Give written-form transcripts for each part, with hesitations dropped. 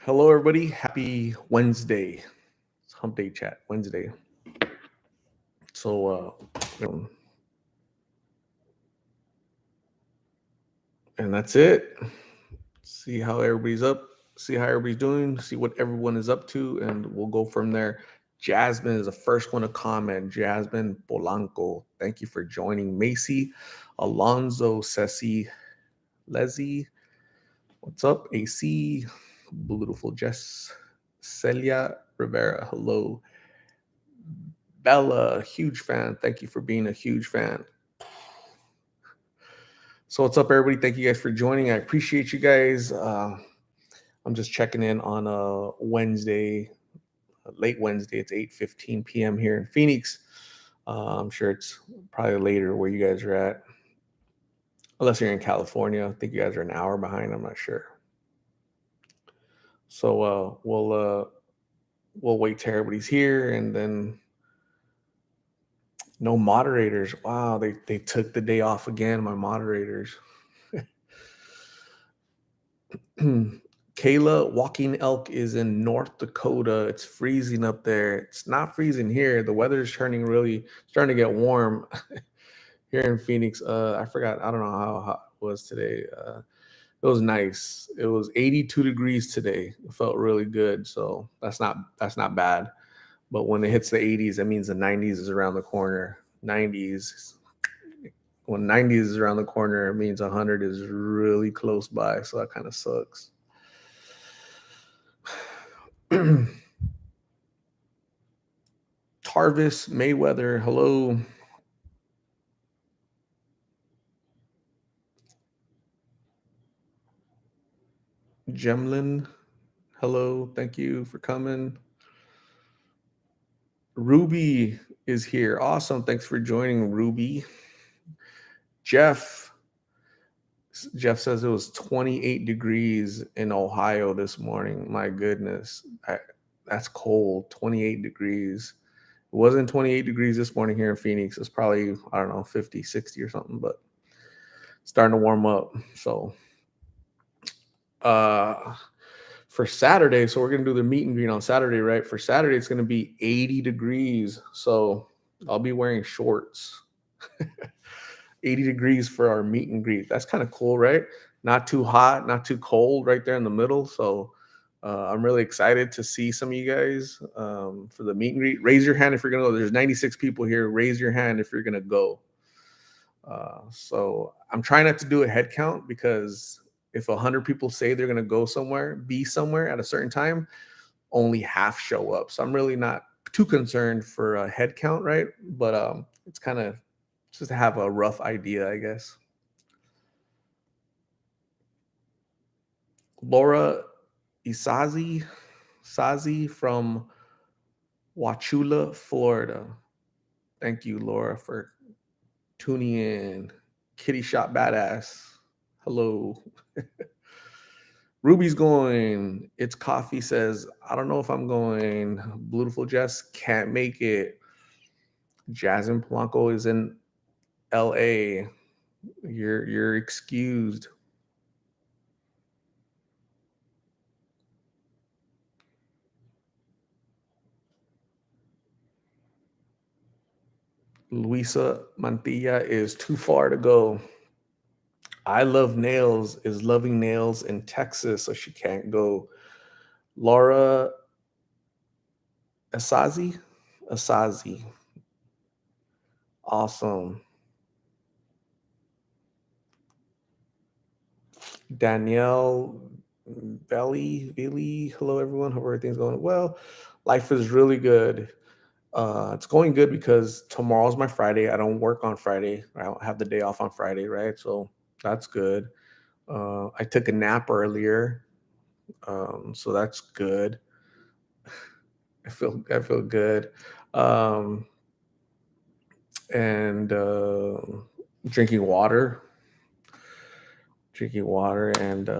Hello, everybody. Happy Wednesday. It's Hump Day Chat Wednesday. So, and that's it. See how everybody's up. See how everybody's doing. See what everyone is up to, and we'll go from there. Jasmine is the first one to comment. Jasmine Polanco, thank you for joining. Macy, Alonzo, Ceci, Leslie, what's up? AC, beautiful Jess, Celia Rivera, hello. Bella, huge fan. Thank you for being a huge fan. So what's up, everybody? Thank you guys for joining. I appreciate you guys. I'm just checking in on a Wednesday, late Wednesday. It's 8:15 p.m. here in Phoenix. I'm sure it's probably later where you guys are at, unless you're in California. I think you guys are an hour behind. I'm not sure. So we'll wait till everybody's here, and then no moderators. Wow, they took the day off again. My moderators. Kayla, Walking Elk is in North Dakota. It's freezing up there. It's not freezing here. The weather's starting to get warm here in Phoenix. I forgot. I don't know how hot it was today. It was nice. It was 82 degrees today. It felt really good. So that's not bad. But when it hits the 80s, that means the 90s is around the corner. 90s. When 90s is around the corner, it means 100 is really close by. So that kind of sucks. Tarvis Mayweather, hello. Gemlin, hello. Thank you for coming. Ruby is here. Awesome. Thanks for joining, Ruby. Jeff says it was 28 degrees in Ohio this morning. My goodness. That's cold. 28 degrees. It wasn't 28 degrees this morning here in Phoenix. It's probably, I don't know, 50, 60 or something, but starting to warm up. So for Saturday, so we're gonna do the meet and greet on Saturday, right? For Saturday, it's gonna be 80 degrees. So I'll be wearing shorts. 80 degrees for our meet and greet. That's kind of cool, right? Not too hot, not too cold, right there in the middle. So I'm really excited to see some of you guys for the meet and greet. Raise your hand if you're gonna go. There's 96 people here. Raise your hand if you're gonna go. So I'm trying not to do a head count because if 100 people say they're going to go somewhere, be somewhere at a certain time, only half show up. So I'm really not too concerned for a head count, right? But it's kind of just to have a rough idea, I guess. Laura Sazi from Wachula, Florida. Thank you, Laura, for tuning in. Kitty Shot Badass. Hello. Ruby's going. It's Coffee says, I don't know if I'm going. Beautiful Jess can't make it. Jasmine Polanco is in LA. You're excused. Luisa Mantilla is too far to go. I Love Nails is loving nails in Texas, so she can't go. Laura Asazi. Awesome. Danielle Vili. Hello, everyone. Hope everything's going well. Life is really good. It's going good because tomorrow's my Friday. I don't work on Friday. I don't have the day off on Friday, right? So that's good. I took a nap earlier, so that's good. I feel good. Um, and drinking water, and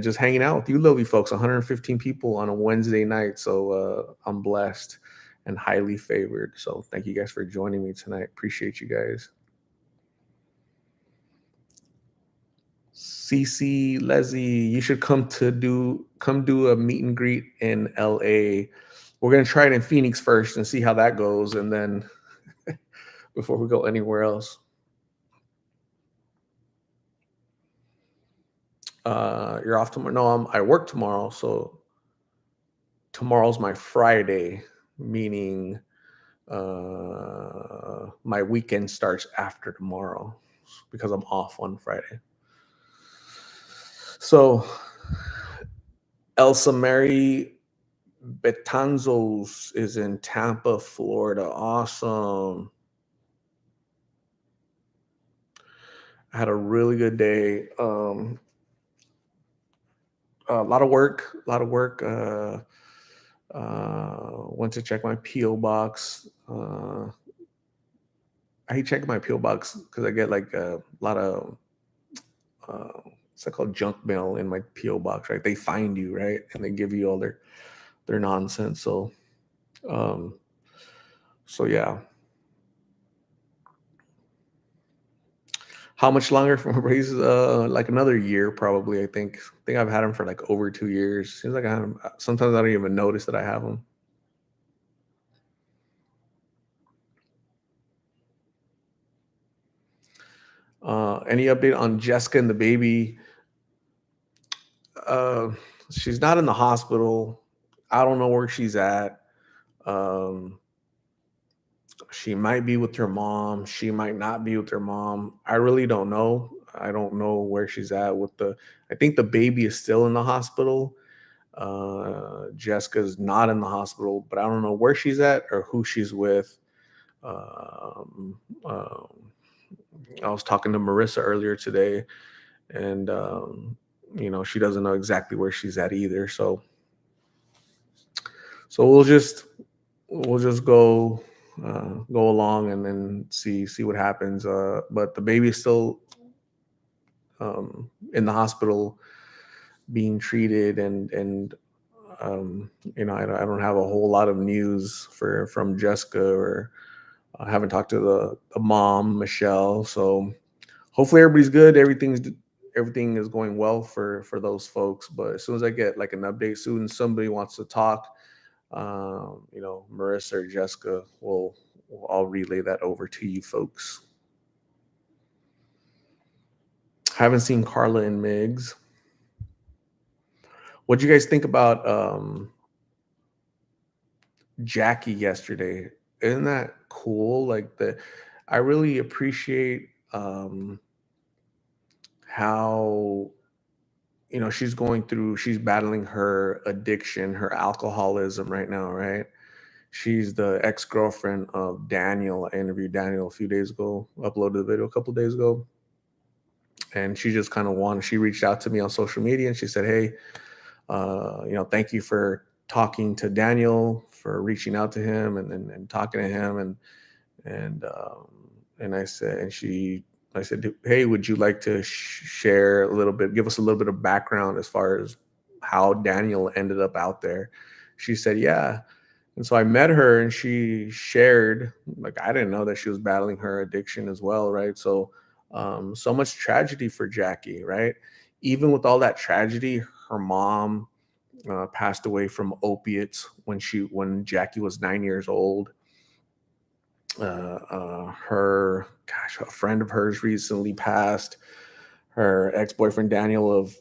just hanging out with you lovely folks. 115 people on a Wednesday night, so I'm blessed and highly favored. So thank you guys for joining me tonight. Appreciate you guys. CC Leslie, you should come do a meet and greet in LA. We're gonna try it in Phoenix first and see how that goes, and then before we go anywhere else. You're off tomorrow? No, I work tomorrow, so tomorrow's my Friday, meaning my weekend starts after tomorrow because I'm off on Friday. So Elsa Mary Betanzos is in Tampa, Florida. Awesome. I had a really good day. A lot of work, a lot of work. Went to check my PO box. I hate checking my PO box because I get like a lot of what's that called, junk mail in my PO box. Right? They find you, right, and they give you all their nonsense. Um, so yeah. How much longer from raises? Like another year, probably. I think I've had them for like over 2 years. Seems like I have them. Sometimes I don't even notice that I have them. Any update on Jessica and the baby? Uh, she's not in the hospital. I don't know where she's at. Um, she might be with her mom. She might not be with her mom. I really don't know. I don't know where she's at with the. I think the baby is still in the hospital. Jessica's not in the hospital, but I don't know where she's at or who she's with. Um, um, I was talking to Marissa earlier today, and she doesn't know exactly where she's at either. So we'll just go along and then see what happens. But the baby is still in the hospital being treated, and I don't have a whole lot of news from Jessica, or I haven't talked to the mom, Michelle. So hopefully everybody's good. Everything is going well for those folks. But as soon as I get like an update, soon somebody wants to talk, Marissa or Jessica will I'll relay that over to you folks. Haven't seen Carla and Migs. What do you guys think about Jackie yesterday? Isn't that cool? I really appreciate how she's battling her addiction, her alcoholism right now, right? She's the ex-girlfriend of Daniel. I interviewed Daniel a few days ago, uploaded the video a couple days ago, and she just kind of wanted. She reached out to me on social media and she said, "Hey, thank you for talking to Daniel, for reaching out to him and talking to him." And I said, "Hey, would you like to share a little bit, give us a little bit of background as far as how Daniel ended up out there?" She said, "Yeah." And so I met her and she shared, like, I didn't know that she was battling her addiction as well, right? So much tragedy for Jackie, right? Even with all that tragedy, her mom passed away from opiates when Jackie was 9 years old. A friend of hers recently passed. Her ex-boyfriend Daniel, of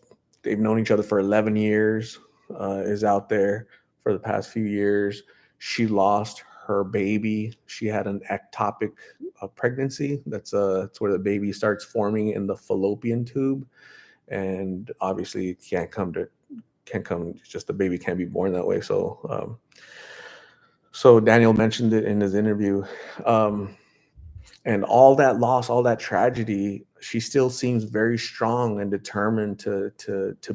they've known each other for 11 years, is out there for the past few years. She lost her baby. She had an ectopic pregnancy. That's where the baby starts forming in the fallopian tube, and obviously it can't come. Just the baby can't be born that way. So Daniel mentioned it in his interview. Um, and all that loss, all that tragedy, she still seems very strong and determined to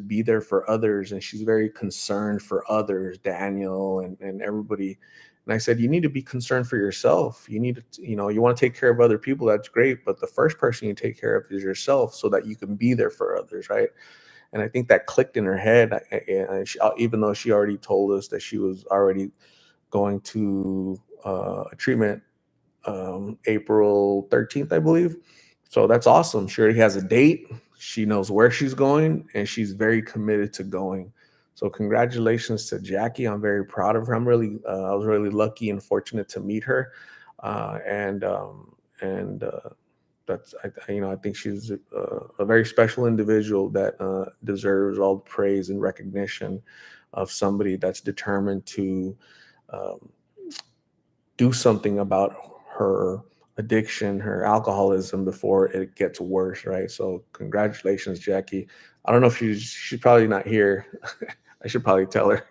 be there for others, and she's very concerned for others, Daniel and everybody. And I said, you need to be concerned for yourself. You need to, you want to take care of other people, that's great, but the first person you take care of is yourself, so that you can be there for others, right? And I think that clicked in her head. Even though she already told us that she was already going to a treatment April 13th, I believe. So that's awesome. She already has a date. She knows where she's going, and she's very committed to going. So congratulations to Jackie. I'm very proud of her. I was really lucky and fortunate to meet her, and I think she's a very special individual that deserves all the praise and recognition of somebody that's determined to um, do something about her addiction, her alcoholism before it gets worse, right? So congratulations, Jackie. I don't know if she's probably not here. I should probably tell her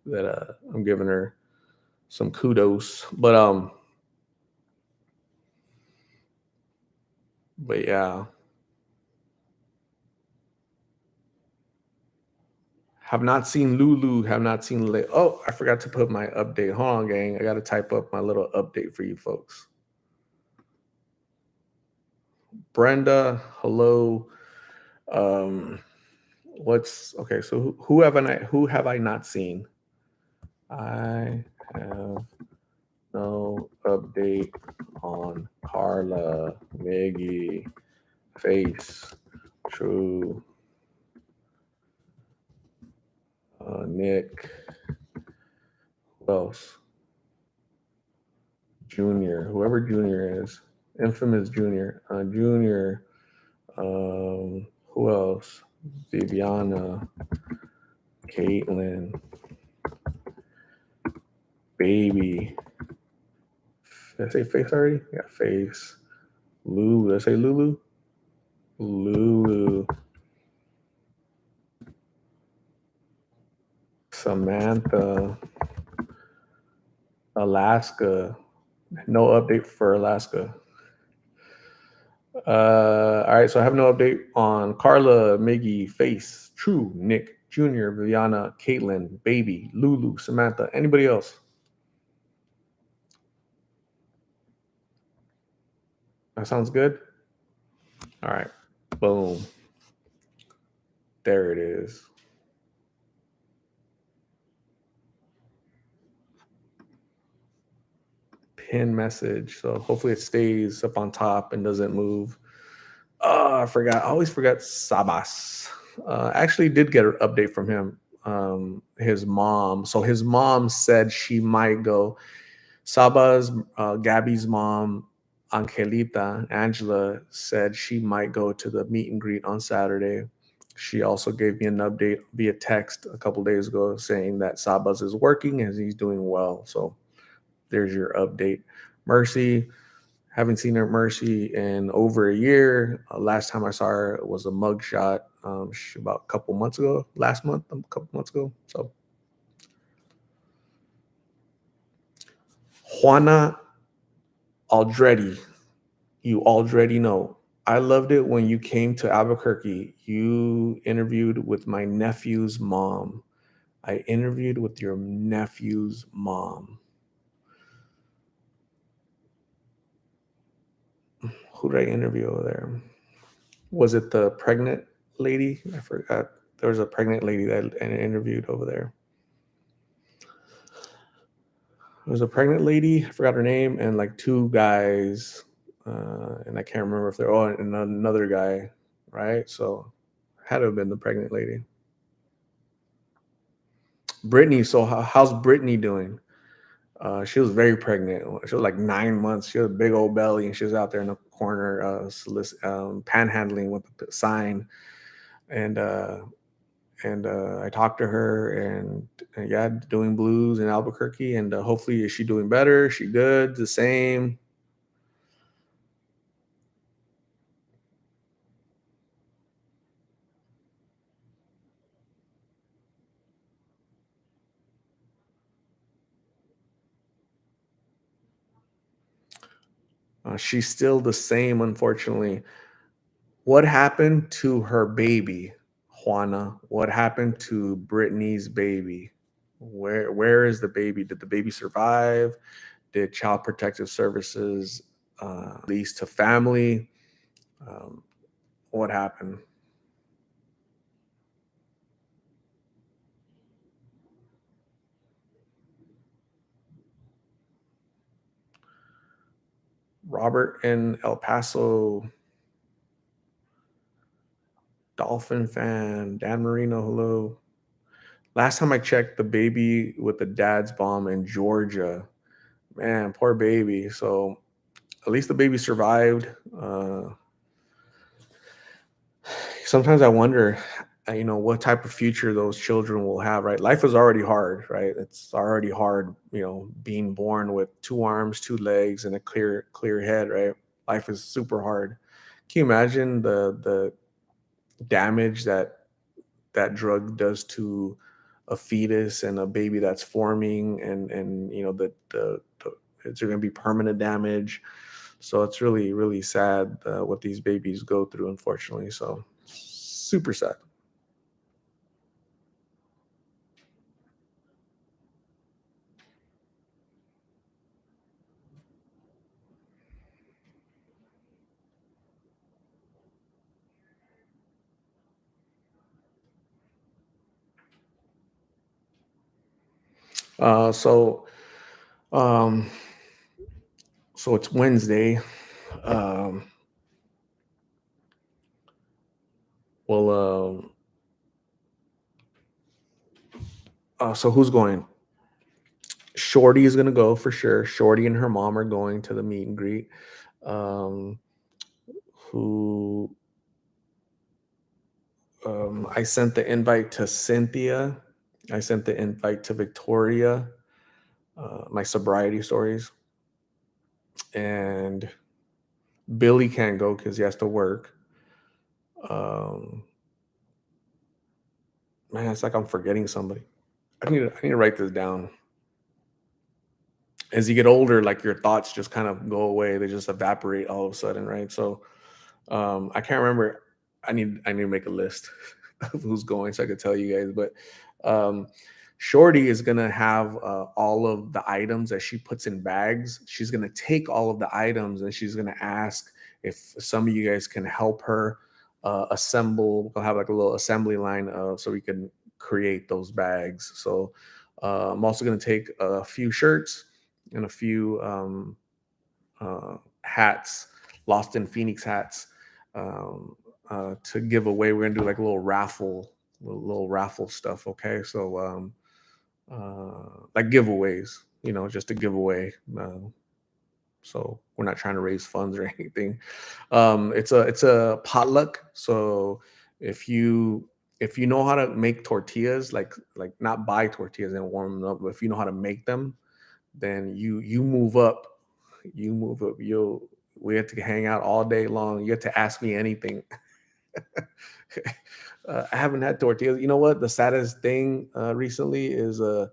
that I'm giving her some kudos. But yeah, have not seen Lulu. Have not seen. Oh, I forgot to put my update. Hold on, gang. I got to type up my little update for you folks. Brenda, hello. Um, what's okay? So who have I not seen? I have no update on Carla, Maggie, Face, True, Nick. Who else? Junior, whoever Junior is, infamous Junior, Junior. Who else? Viviana, Caitlin, Baby. Did I say Face already? Yeah, Face. Lulu. Did I say Lulu? Lulu. Samantha. Alaska. No update for Alaska. All right, so I have no update on Carla, Miggy, Face, True, Nick, Junior, Viviana, Caitlin, Baby, Lulu, Samantha. Anybody else? That sounds good. All right, boom. There it is. Pin message. So hopefully it stays up on top and doesn't move. Oh, I forgot. I always forget Sabas. I actually did get an update from him. His mom. So his mom said she might go. Saba's, Gabby's mom, Angelita, Angela, said she might go to the meet and greet on Saturday. She also gave me an update via text a couple days ago saying that Sabas is working and he's doing well. So there's your update. Mercy, haven't seen her Mercy in over a year. Last time I saw her was a mugshot about a couple months ago, last month, a couple months ago. So Juana Aldretti, you already know. I loved it when you came to Albuquerque. You interviewed with my nephew's mom. I interviewed with your nephew's mom. Who did I interview over there? Was it the pregnant lady? I forgot. There was a pregnant lady that I interviewed over there. It was a pregnant lady. I forgot her name, and like two guys, and I can't remember if they're and another guy, right? So had to have been the pregnant lady. Brittany. So how's Brittany doing? She was very pregnant. She was like 9 months. She had a big old belly, and she was out there in the corner, panhandling with the sign. And I talked to her, and yeah, doing blues in Albuquerque. And hopefully, is she doing better? Is she good? The same? She's still the same, unfortunately. What happened to her baby, Juana? What happened to Brittany's baby? Where is the baby? Did the baby survive? Did Child Protective Services release to family? Um, what happened? Robert in El Paso. Dolphin fan, Dan Marino, hello. Last time I checked, the baby with the dad's bomb in Georgia. Man, poor baby. So at least the baby survived. Sometimes I wonder, what type of future those children will have, right? Life is already hard, right? It's already hard, being born with two arms, two legs, and a clear head, right? Life is super hard. Can you imagine the damage that drug does to a fetus and a baby that's forming, and the it's going to be permanent damage. So it's really really sad what these babies go through, unfortunately. So super sad. Uh, so um, so it's Wednesday. Um, well, so who's going? Shorty is gonna go for sure. Shorty and her mom are going to the meet and greet. Um, who I sent the invite to Cynthia. I sent the invite to Victoria. My sobriety stories, and Billy can't go because he has to work. Um, Man, it's like I'm forgetting somebody. I need to write this down. As you get older, like your thoughts just kind of go away. They just evaporate all of a sudden, right? So I can't remember. I need to make a list of who's going so I could tell you guys. But um, Shorty is gonna have all of the items that she puts in bags. She's gonna take all of the items and she's gonna ask if some of you guys can help her assemble. We'll have like a little assembly line so we can create those bags. So I'm also gonna take a few shirts and a few hats, Lost in Phoenix hats, um, to give away. We're gonna do like a little raffle, little raffle stuff. Okay, so like giveaways, just to give away. So we're not trying to raise funds or anything. It's a potluck. So if you if you know how to make tortillas, like not buy tortillas and warm them up, but if you know how to make them, then you move up. You move up. We have to hang out all day long. You have to ask me anything. I haven't had tortillas. You know what? The saddest thing recently is uh,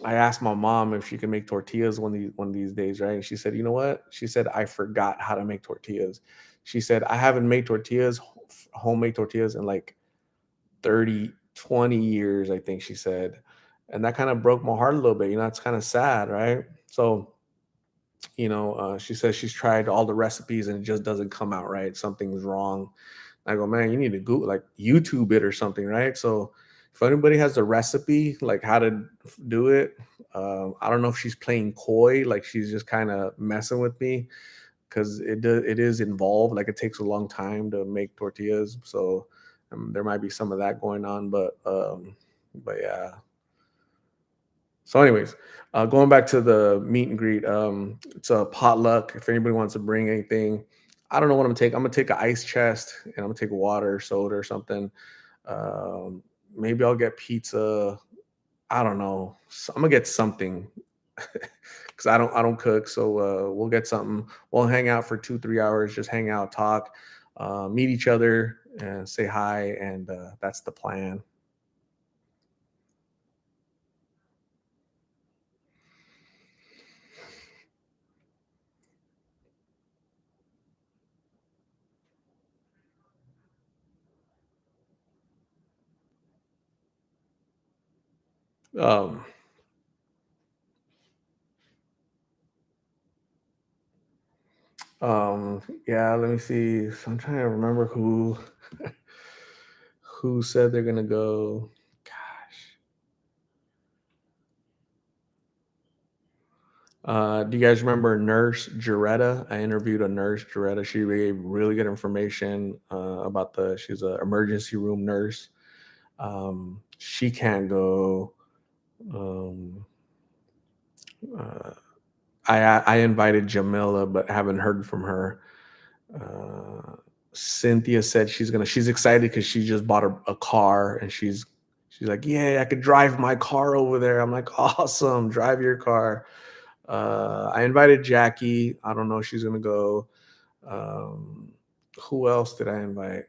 I asked my mom if she could make tortillas one of these days, right? And she said, you know what? She said, I forgot how to make tortillas. She said, I haven't made tortillas, homemade tortillas, in like 30, 20 years, I think she said. And that kind of broke my heart a little bit. It's kind of sad, right? So she says she's tried all the recipes and it just doesn't come out right. Something's wrong. I go, man, you need to Google, like YouTube it or something, right? So if anybody has a recipe, like how to do it, I don't know if she's playing coy, like she's just kind of messing with me because it is involved. Like it takes a long time to make tortillas, so there might be some of that going on, but yeah. So, anyways, going back to the meet and greet, it's a potluck. If anybody wants to bring anything, I don't know what I'm gonna take. I'm gonna take an ice chest and I'm gonna take water, soda, or something. Um, Maybe I'll get pizza. I don't know. I'm gonna get something because I don't cook. So we'll get something. We'll hang out for 2 3 hours. Just hang out, talk, meet each other, and say hi. And that's the plan. Um, yeah, let me see. So I'm trying to remember who said they're gonna go. Gosh. Do you guys remember Nurse Jaretta? I interviewed a nurse, Jaretta. She gave really good information about she's an emergency room nurse. She can't go. Um, uh, I invited Jamila, but haven't heard from her. Uh, Cynthia said she's excited because she just bought a car and she's like, yeah, I could drive my car over there. I'm like, awesome, drive your car. I invited Jackie. I don't know if she's gonna go. Um, who else did I invite?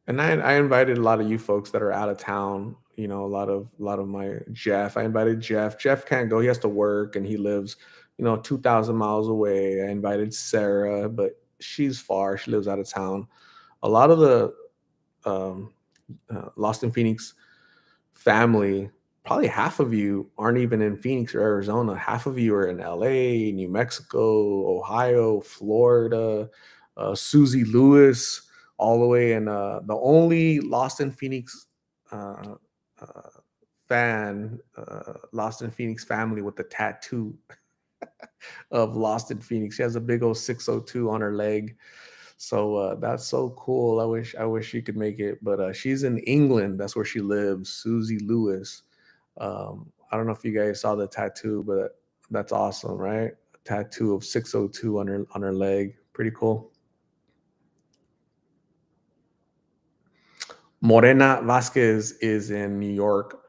And I invited a lot of you folks that are out of town. You know, a lot of my Jeff. I invited Jeff. Jeff can't go. He has to work, and he lives, 2,000 miles away. I invited Sarah, but she's far. She lives out of town. A lot of the um, Lost in Phoenix family, probably half of you aren't even in Phoenix or Arizona. Half of you are in LA, New Mexico, Ohio, Florida, Susie Lewis, all the way. And the only Lost in Phoenix uh, uh, Lost in Phoenix family with the tattoo of Lost in Phoenix. She has a big old 602 on her leg. So that's so cool. I wish she could make it, but she's in England. That's where she lives. Susie Lewis. I don't know if you guys saw the tattoo, but that's awesome, right? A tattoo of 602 on her leg. Pretty cool. Morena Vasquez is in New York.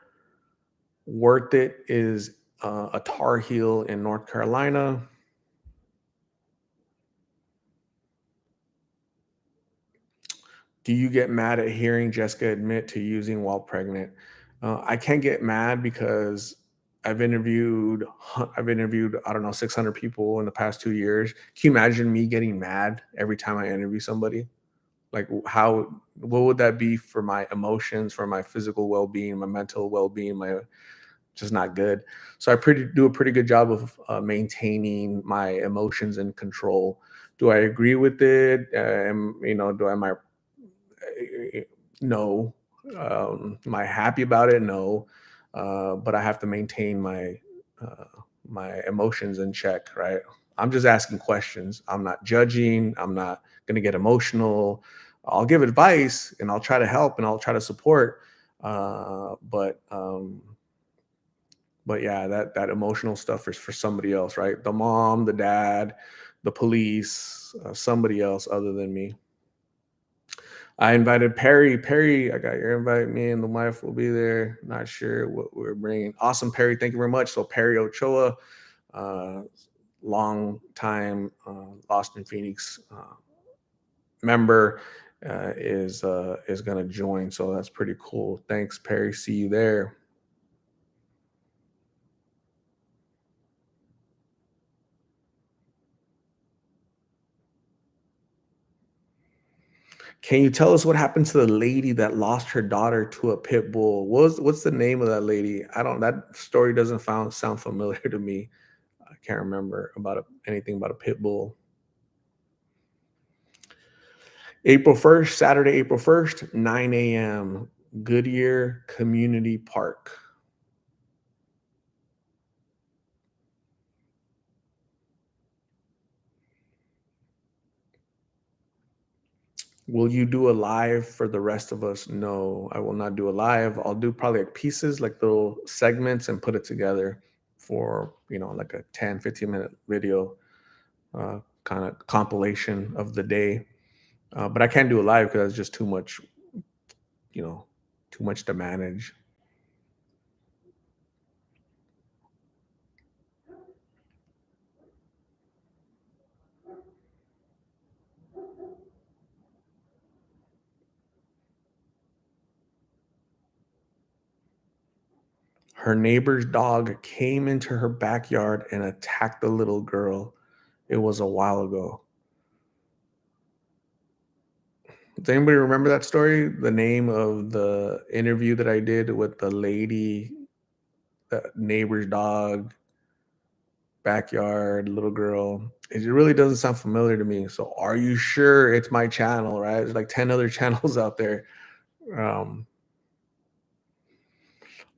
Worth It is a Tar Heel in North Carolina. Do you get mad at hearing Jessica admit to using while pregnant? I can't get mad because I've interviewed I don't know 600 people in the past 2 years. Can you imagine me getting mad every time I interview somebody? Like what would that be for my emotions, for my physical well-being, my mental well-being, my just not good. So I do a pretty good job of maintaining my emotions in control. Do I agree with it? Do I am I no. Am I happy about it? No. But I have to maintain uh, my emotions in check, right? I'm just asking questions. I'm not judging. I'm not going to get emotional. I'll give advice and I'll try to help and I'll try to support. But yeah, that emotional stuff is for somebody else, right? The mom, the dad, the police, somebody else other than me. I invited Perry. Perry, I got your invite. Me and the wife will be there. Not sure what we're bringing. Awesome, Perry. Thank you very much. So Perry Ochoa, uh, long time Lost in Phoenix member, is going to join. So that's pretty cool. Thanks, Perry. See you there. Can you tell us what happened to the lady that lost her daughter to a pit bull? What's the name of that lady? I don't. That story doesn't sound familiar to me. I can't remember anything about a pit bull. April 1st, Saturday, April 1st, 9 a.m. Goodyear Community Park. Will you do a live for the rest of us? No, I will not do a live. I'll do probably like pieces, like little segments, and put it together for, like a 10, 15-minute video, kind of compilation of the day. But I can't do it live because it's just you know, too much to manage. Her neighbor's dog came into her backyard and attacked the little girl. It was a while ago. Does anybody remember that story? The name of the interview that I did with the lady, the neighbor's dog, backyard, little girl. It really doesn't sound familiar to me. So, are you sure it's my channel, right? There's like 10 other channels out there. Um,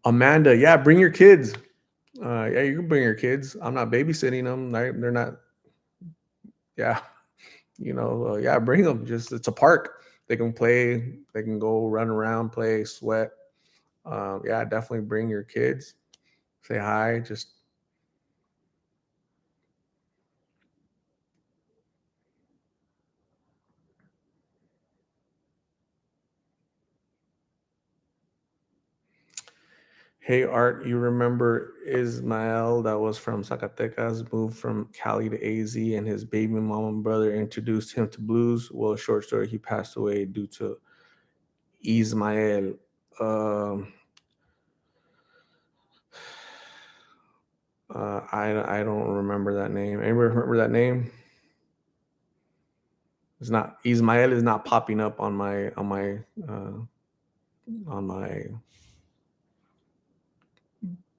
Amanda, yeah, bring your kids. Yeah, you can bring your kids. I'm not babysitting them. They're not. Yeah, yeah, bring them. Just it's a park. They can play. They can go run around, play, sweat. Yeah, definitely bring your kids. Say hi. Just hey, Art. You remember Ismael that was from Zacatecas, moved from Cali to AZ, and his baby mom and brother introduced him to blues. Well, short story, he passed away due to Ismael. Um, I don't remember that name. Anybody remember that name? It's not Ismael is not popping up on my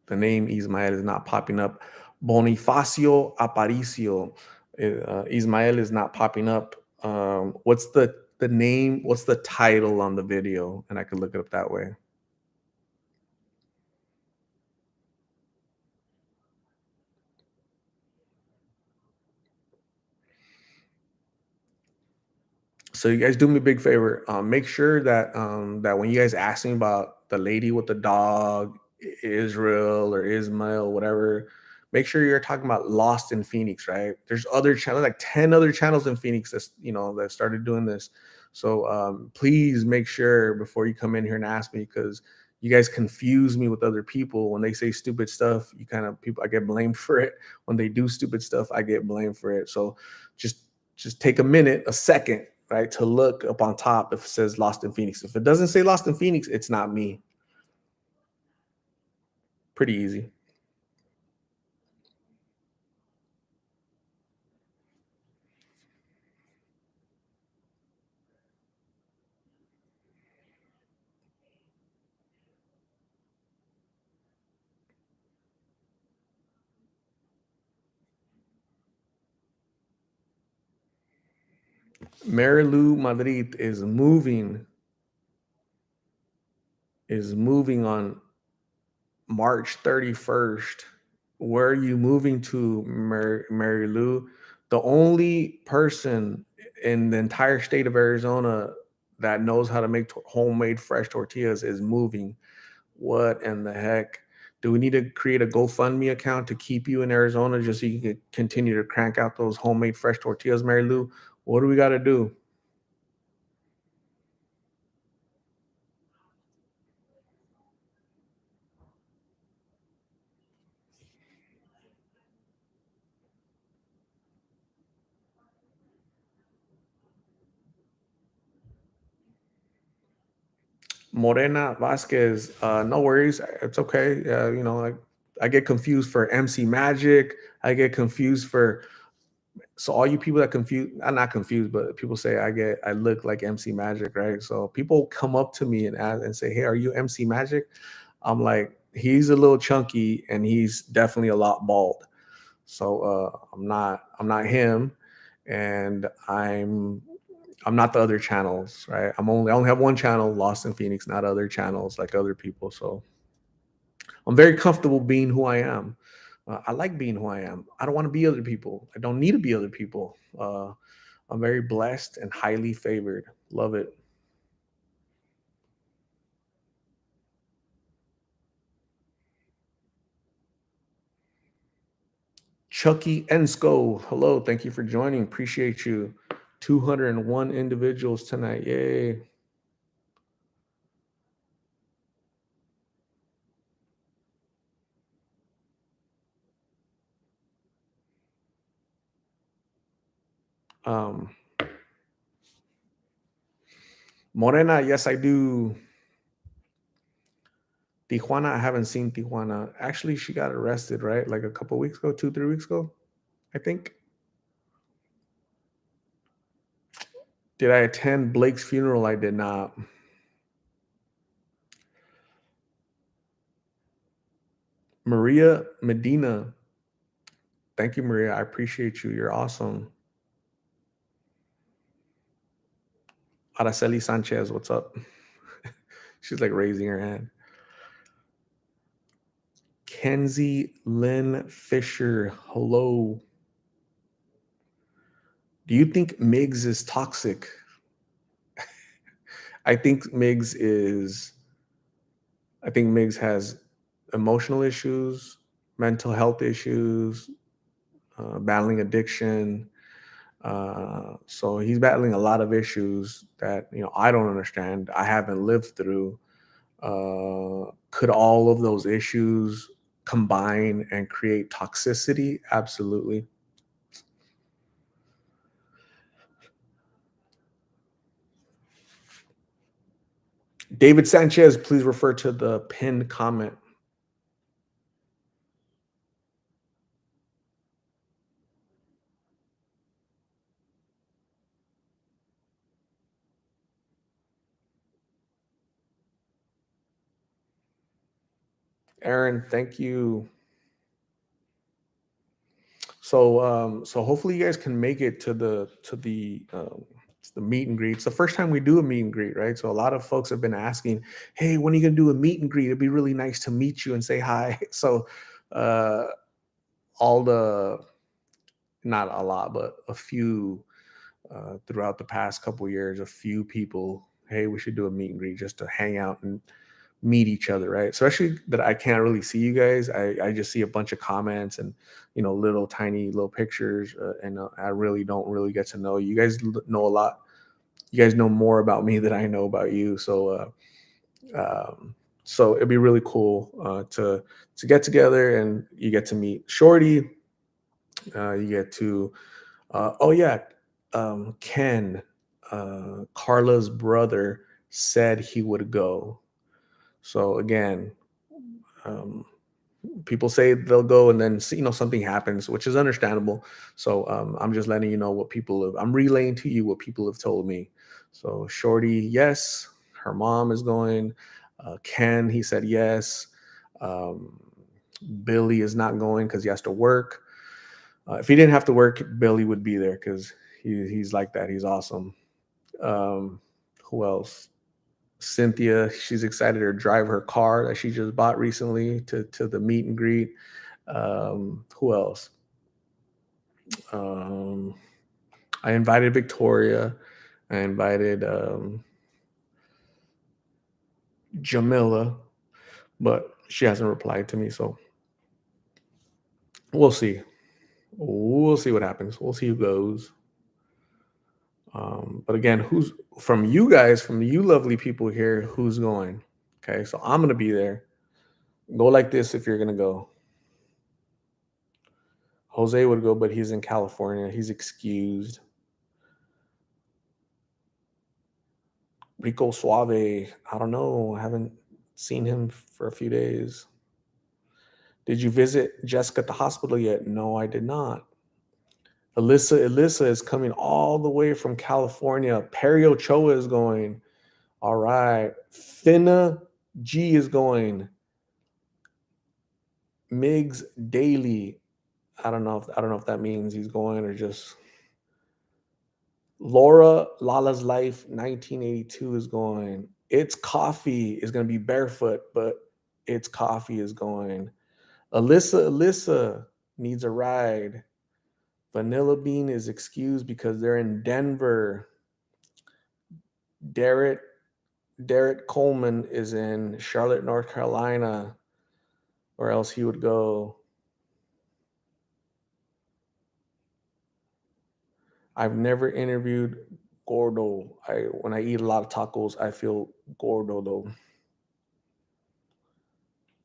the name Ismael is not popping up. Bonifacio Aparicio. Ismael is not popping up. What's the name? What's the title on the video? And I could look it up that way. So you guys do me a big favor. Make sure that when you guys ask me about the lady with the dog, Israel or Ismail, whatever, make sure you're talking about Lost in Phoenix, right? There's other channels, like 10 other channels in Phoenix that's that started doing this. So please make sure before you come in here and ask me, because you guys confuse me with other people. When they say stupid stuff, you kind of people I get blamed for it. When they do stupid stuff, I get blamed for it. So just just take a minute, a second, right, to look up on top if it says Lost in Phoenix. If it doesn't say Lost in Phoenix, it's not me. Pretty easy. Marilu Madrid is moving on March 31st. Where are you moving to, Mary Lou? The only person in the entire state of Arizona that knows how to make homemade fresh tortillas is moving. What in the heck? Do we need to create a GoFundMe account to keep you in Arizona just so you can continue to crank out those homemade fresh tortillas, Mary Lou? What do we got to do? Morena Vasquez, no worries. It's okay. I get confused for MC Magic. I get confused for so all you people that confuse, I'm not confused, but people say I look like MC Magic, right? So people come up to me and ask and say, "Hey, are you MC Magic?" I'm like, he's a little chunky and he's definitely a lot bald. So I'm not him, and I'm not the other channels, right? I only have one channel, Lost in Phoenix, not other channels like other people. So I'm very comfortable being who I am. I like being who I am. I don't want to be other people. I don't need to be other people. I'm very blessed and highly favored. Love it. Chucky Ensko, hello. Thank you for joining. Appreciate you. 201 individuals tonight. Yay. Um, Morena, yes, I do. Tijuana, I haven't seen Tijuana. Actually, she got arrested, right? Like a couple weeks ago, 2, 3 weeks ago, I think. Did I attend Blake's funeral? I did not. Maria Medina. Thank you, Maria. I appreciate you. You're awesome. Araceli Sanchez, what's up? She's like raising her hand. Kenzie Lynn Fisher, hello. Do you think Migs is toxic? I think Migs is, I think Migs has emotional issues, mental health issues, battling addiction. So he's battling a lot of issues that I don't understand. I haven't lived through. Could all of those issues combine and create toxicity? Absolutely. David Sanchez, please refer to the pinned comment. Aaron, thank you. So hopefully you guys can make it to the meet and greet. It's the first time we do a meet and greet, right? So a lot of folks have been asking, "Hey, when are you gonna do a meet and greet? It'd be really nice to meet you and say hi." So uh, all the not a lot, but a few throughout the past couple years, a few people, hey, we should do a meet and greet just to hang out and meet each other, right? Especially that I can't really see you guys. I just see a bunch of comments and little tiny little pictures, and I really don't really get to know you guys. Know a lot. You guys know more about me than I know about you. So it'd be really cool to get together and you get to meet Shorty. You get to oh yeah, Ken, Carla's brother said he would go. So again, um, people say they'll go and then something happens, which is understandable. So I'm just letting you know what people have. I'm relaying to you what people have told me. So Shorty, yes, her mom is going. Ken, he said yes. Um, Billy is not going because he has to work. If he didn't have to work, Billy would be there because he's like that. He's awesome. Um, who else? Cynthia, she's excited to drive her car that she just bought recently to the meet and greet. Who else? Um, I invited Victoria. I invited Jamila, but she hasn't replied to me. So we'll see. We'll see what happens. We'll see who goes. But again, who's from you guys, from you lovely people here, who's going? Okay, so I'm gonna be there. Go like this if you're gonna go. Jose would go, but he's in California. He's excused. Rico Suave, I don't know. I haven't seen him for a few days. Did you visit Jessica at the hospital yet? No, I did not. Alyssa is coming all the way from California. Perry Ochoa is going. All right. Finna G is going. Migs Daily. I don't know if that means he's going or just Laura Lala's Life 1982 is going. It's Coffee is going to be barefoot, but It's Coffee is going. Alyssa needs a ride. Vanilla Bean is excused because they're in Denver. Derek Derek Coleman is in Charlotte, North Carolina, or else he would go. I've never interviewed Gordo. When I eat a lot of tacos, I feel Gordo though.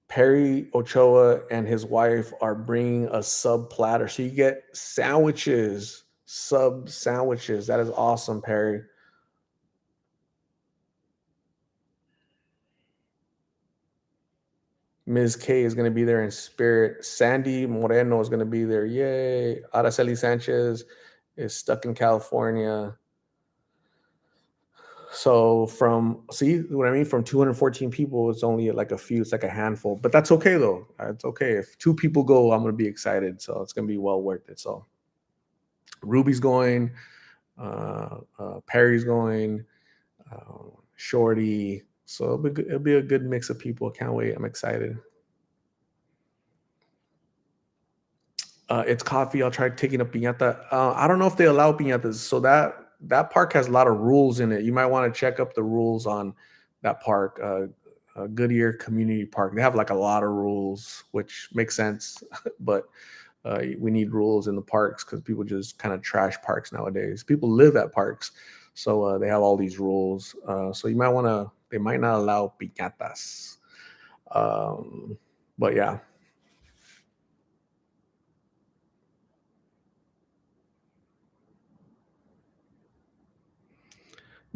Perry Ochoa and his wife are bringing a sub platter. So you get sandwiches, sub sandwiches. That is awesome, Perry. Ms. K is going to be there in spirit. Sandy Moreno is going to be there. Yay. Araceli Sanchez is stuck in California. So see what I mean? From 214 people, it's only like a few, it's like a handful. But that's okay though. It's okay. If two people go, I'm gonna be excited. So it's gonna be well worth it. So Ruby's going, Perry's going, Shorty. So it'll be a good mix of people. Can't wait. I'm excited. It's coffee. I'll try taking a piñata. I don't know if they allow piñatas. So that park has a lot of rules in it. You might want to check up the rules on that park. Goodyear Community Park. They have like a lot of rules, which makes sense. But we need rules in the parks because people just kind of trash parks nowadays. People live at parks, so they have all these rules. So you might want to. They might not allow piñatas. Um, but yeah,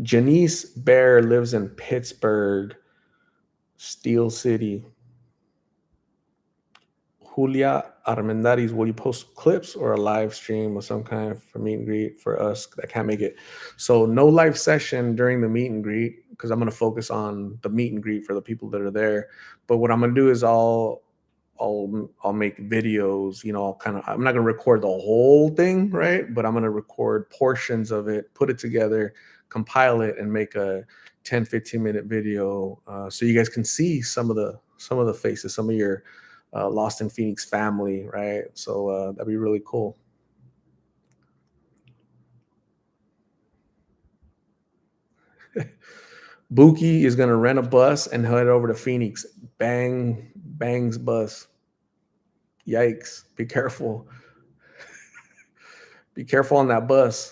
Janice Bear lives in Pittsburgh, Steel City. Julia Armendariz, will you post clips or a live stream of some kind for meet and greet for us that can't make it? So no live session during the meet and greet because I'm going to focus on the meet and greet for the people that are there. But what I'm going to do is I'll make videos. You know, I'm not going to record the whole thing, right? But I'm going to record portions of it, put it together, compile it, and make a 10-15 minute video so you guys can see some of the faces, some of your Lost in Phoenix family, right? So that'd be really cool. Buki is gonna rent a bus and head over to Phoenix. Bang's bus. Yikes! Be careful. Be careful on that bus.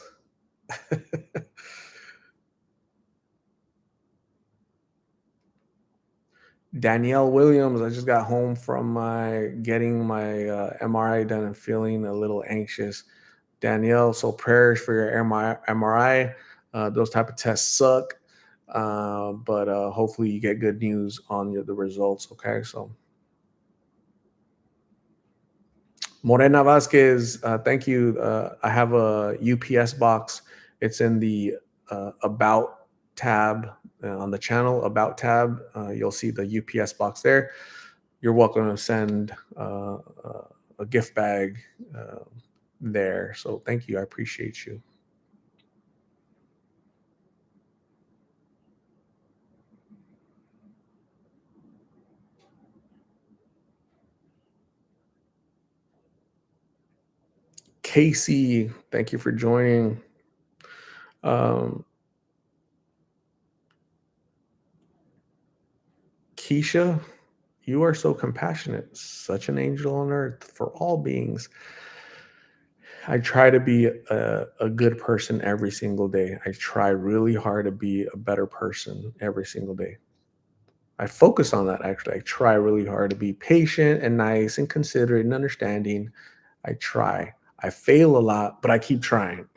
Danielle Williams, I just got home from my getting my MRI done and feeling a little anxious. Danielle, so prayers for your MRI. Those type of tests suck, but hopefully you get good news on the results. Okay, so Morena Vasquez, thank you. I have a UPS box. It's in the About tab on the channel, About tab. You'll see the UPS box there. You're welcome to send a gift bag there. So thank you. I appreciate you. Casey, thank you for joining. Um, Keisha, you are so compassionate, such an angel on earth for all beings. I try to be a good person every single day. I try really hard to be a better person every single day. I focus on that actually. I try really hard to be patient and nice and considerate and understanding. I try. I fail a lot, but I keep trying.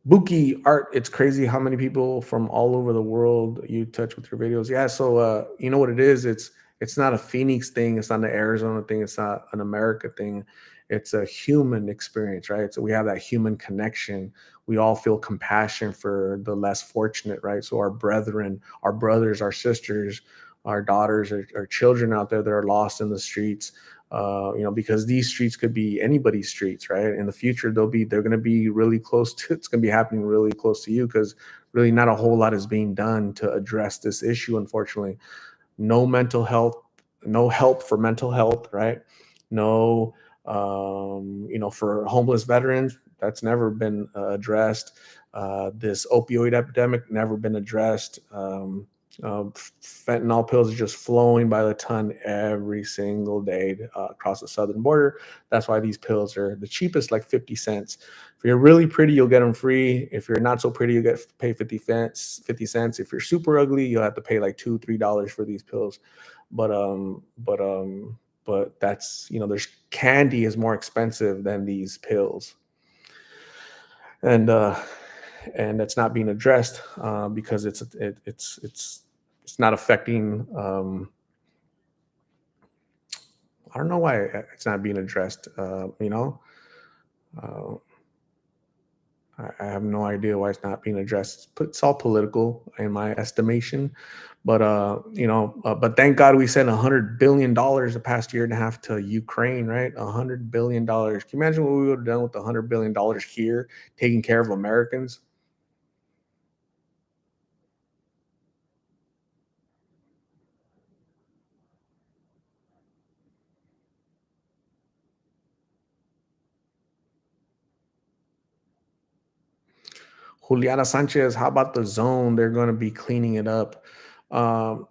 Buki art, it's crazy how many people from all over the world you touch with your videos. Yeah, so you know what it is? It's not a Phoenix thing, it's not an Arizona thing, it's not an America thing. It's a human experience, right? So we have that human connection. We all feel compassion for the less fortunate, right? So our brethren, our brothers, our sisters, our daughters, our children out there that are lost in the streets, because these streets could be anybody's streets, right? In the future, they're going to be really close to. It's going to be happening really close to you because really not a whole lot is being done to address this issue. Unfortunately, no mental health, no help for mental health, right? No, for homeless veterans, that's never been addressed. This opioid epidemic never been addressed. Fentanyl pills are just flowing by the ton every single day across the southern border. That's why these pills are the cheapest, like 50 cents. If you're really pretty, you'll get them free. If you're not so pretty, you get pay 50 cents. 50 cents. If you're super ugly, you'll have to pay like $2-3 for these pills. But that's there's candy is more expensive than these pills, and it's not being addressed because it's not affecting. I don't know why it's not being addressed. Uh, I have no idea why it's not being addressed. It's all political in my estimation, but but thank God we sent $100 billion the past year and a half to Ukraine, right? $100 billion. Can you imagine what we would have done with $100 billion here, taking care of Americans? Juliana Sanchez, how about the zone? They're going to be cleaning it up. Um,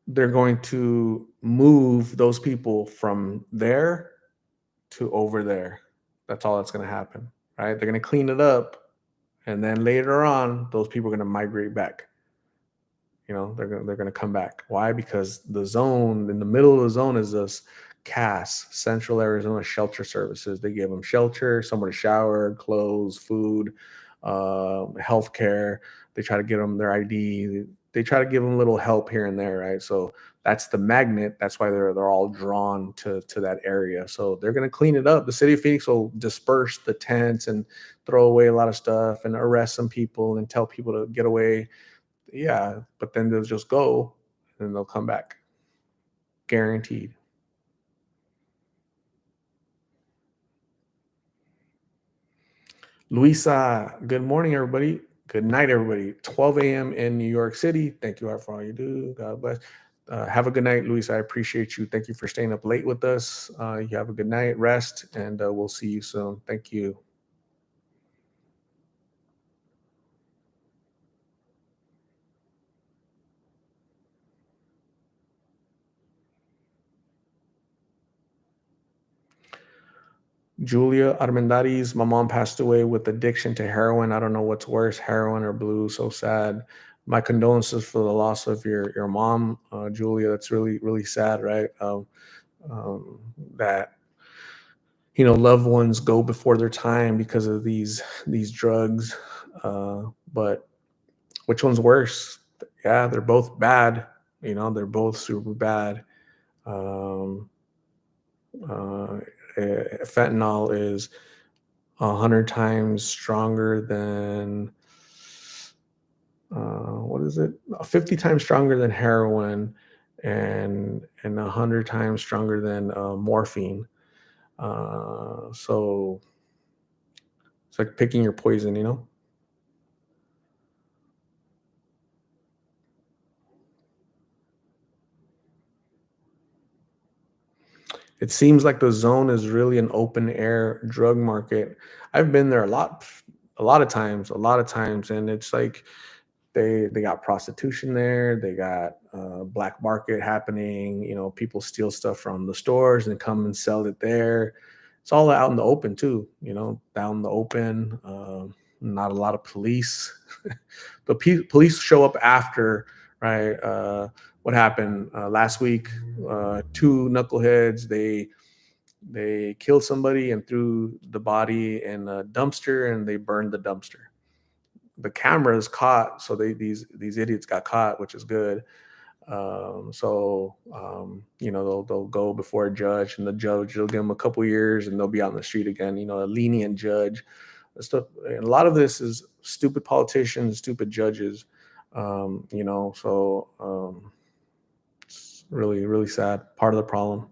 they're going to move those people from there to over there. That's all that's going to happen, right? They're going to clean it up, and then later on, those people are going to migrate back. They're gonna come back. Why? Because the zone in the middle of the zone is this CAS, Central Arizona Shelter Services. They give them shelter, somewhere to shower, clothes, food, health care. They try to get them their ID. They try to give them a little help here and there, right? So that's the magnet. That's why they're all drawn to that area. So they're gonna clean it up. The city of Phoenix will disperse the tents and throw away a lot of stuff and arrest some people and tell people to get away. Yeah, but then they'll just go and they'll come back. Guaranteed. Luisa, good morning, everybody. Good night, everybody. 12 a.m. in New York City. Thank you for all you do. God bless. Have a good night, Luisa. I appreciate you. Thank you for staying up late with us. You have a good night, rest, and we'll see you soon. Thank you. Julia Armendariz, my mom passed away with addiction to heroin. I don't know what's worse, heroin or blue. So sad. My condolences for the loss of your mom, Julia. That's really really sad, right? Um, that loved ones go before their time because of these drugs. But which one's worse? Yeah, they're both bad. They're both super bad. Um, uh, Fentanyl is 100 times stronger than what is it? 50 times stronger than heroin, and 100 times stronger than morphine. So it's like picking your poison. It seems like the zone is really an open air drug market. I've been there a lot of times, and it's like they got prostitution there. They got black market happening. People steal stuff from the stores and come and sell it there. It's all out in the open too. Down in the open. Not a lot of police. The police show up after, right? What happened last week? Two knuckleheads. They killed somebody and threw the body in a dumpster, and they burned the dumpster. The cameras caught, so these idiots got caught, which is good. They'll go before a judge, and the judge will give them a couple years, and they'll be out in the street again. A lenient judge. Stuff. And a lot of this is stupid politicians, stupid judges. It's really really sad. Part of the problem.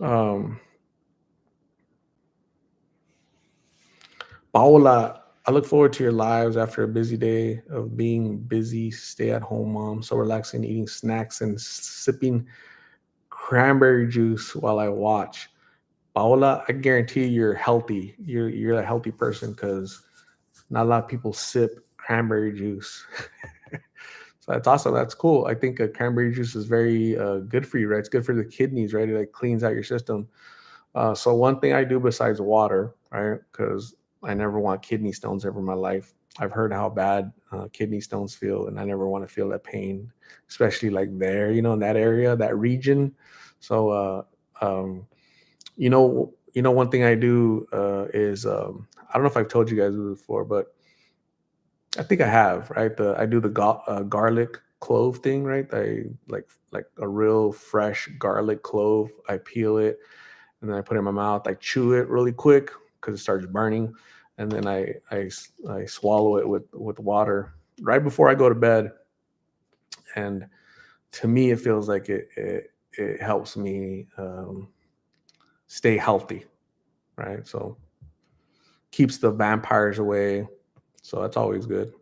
Um, Paola, I look forward to your lives after a busy day of being busy, stay at home mom. So relaxing, eating snacks and sipping cranberry juice while I watch. Paola, I guarantee you're healthy. You're a healthy person because not a lot of people sip cranberry juice. So that's awesome. That's cool. I think cranberry juice is very good for you, right? It's good for the kidneys, right? It like cleans out your system. So one thing I do besides water, right? Because I never want kidney stones ever in my life. I've heard how bad kidney stones feel, and I never want to feel that pain, especially like there, in that area, that region. So, one thing I do is I don't know if I've told you guys before, but I think I have, right? I do the garlic clove thing, right? I like a real fresh garlic clove. I peel it and then I put it in my mouth. I chew it really quick because it starts burning, and then I swallow it with water right before I go to bed. And to me, it feels like it helps me stay healthy, right? So keeps the vampires away. So that's always good.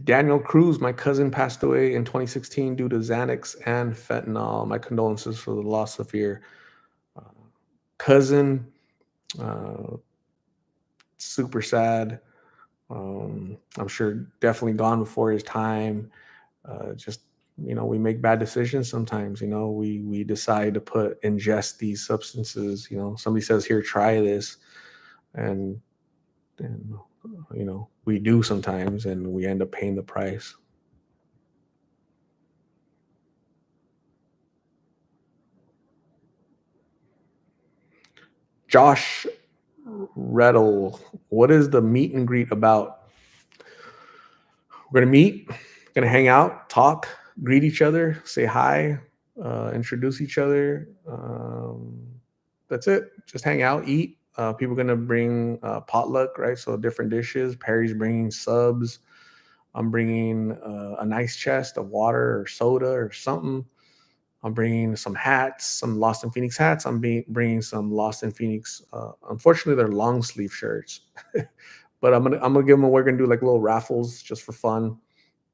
Daniel Cruz, my cousin, passed away in 2016 due to Xanax and fentanyl. My condolences for the loss of your uh, cousin. Uh, Super sad. I'm sure definitely gone before his time. Just we make bad decisions sometimes. We decide to put ingest these substances. Somebody says, "Here, try this," and and we do sometimes, and we end up paying the price. Josh Rettle, what is the meet and greet about? We're gonna meet, gonna hang out, talk, greet each other, say hi, introduce each other. That's it. Just hang out, eat. People are gonna bring potluck, right? So different dishes. Perry's bringing subs. I'm bringing a nice chest of water or soda or something. I'm bringing some hats, some Lost in Phoenix hats. Bringing some Lost in Phoenix. Unfortunately, they're long sleeve shirts, but I'm gonna give them. We're gonna do like little raffles just for fun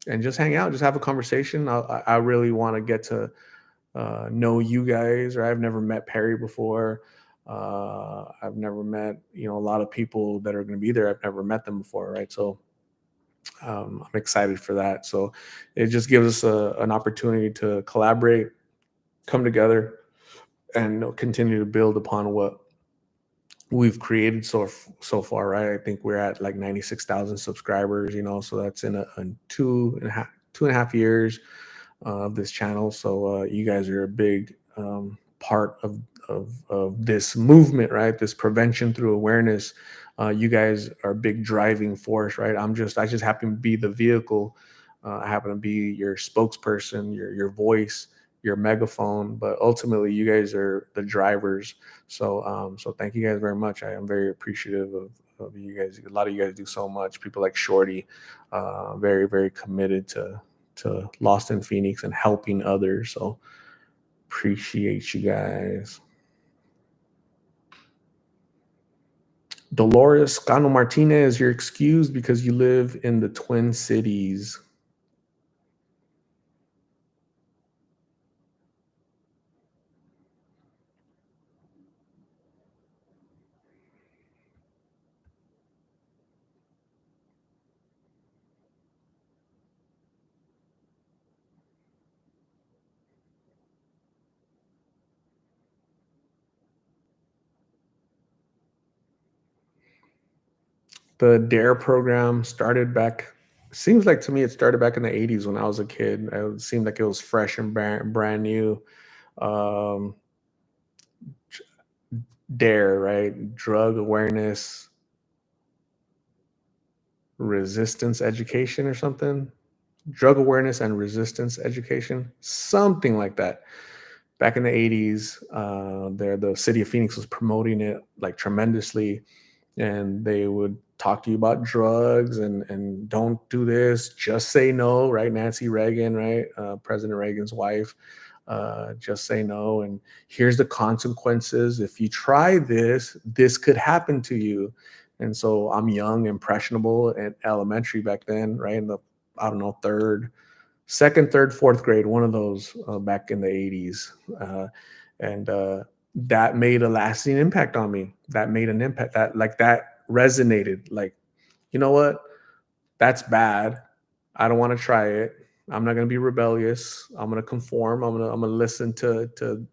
and just hang out, just have a conversation. I really want to get to know you guys. Or I've never met Perry before. I've never met a lot of people that are going to be there. I've never met them before, right? So I'm excited for that. So it just gives us an opportunity to collaborate, come together, and continue to build upon what we've created so far, right? I think we're at like 96,000 subscribers, so that's in 2.5 years of this channel. So you guys are a big part of this movement, right? This prevention through awareness. You guys are a big driving force, right? I just happen to be the vehicle. I happen to be your spokesperson, your voice, your megaphone, but ultimately you guys are the drivers. So thank you guys very much. I am very appreciative of you guys. A lot of you guys do so much. People like Shorty, very, very committed to Lost in Phoenix and helping others. So appreciate you guys. Dolores Cano Martinez, you're excused because you live in the Twin Cities. The DARE program started back, seems like to me it started back in the 80s when I was a kid. It seemed like it was fresh and brand new. Um, DARE, right? Drug awareness, resistance education or something. Drug awareness and resistance education, something like that. Back in the 80s, the city of Phoenix was promoting it like tremendously, and they would talk to you about drugs and don't do this, just say no, right? Nancy Reagan, right? President Reagan's wife, just say no, and here's the consequences. If you try this, this could happen to you. And so I'm young, impressionable at elementary back then, right? In the, I don't know, second, third, fourth grade, one of those back in the 80s. And that made a lasting impact on me. That made an impact that resonated. Like, you know what? That's bad. I don't want to try it. I'm not going to be rebellious. I'm going to conform. I'm going to listen to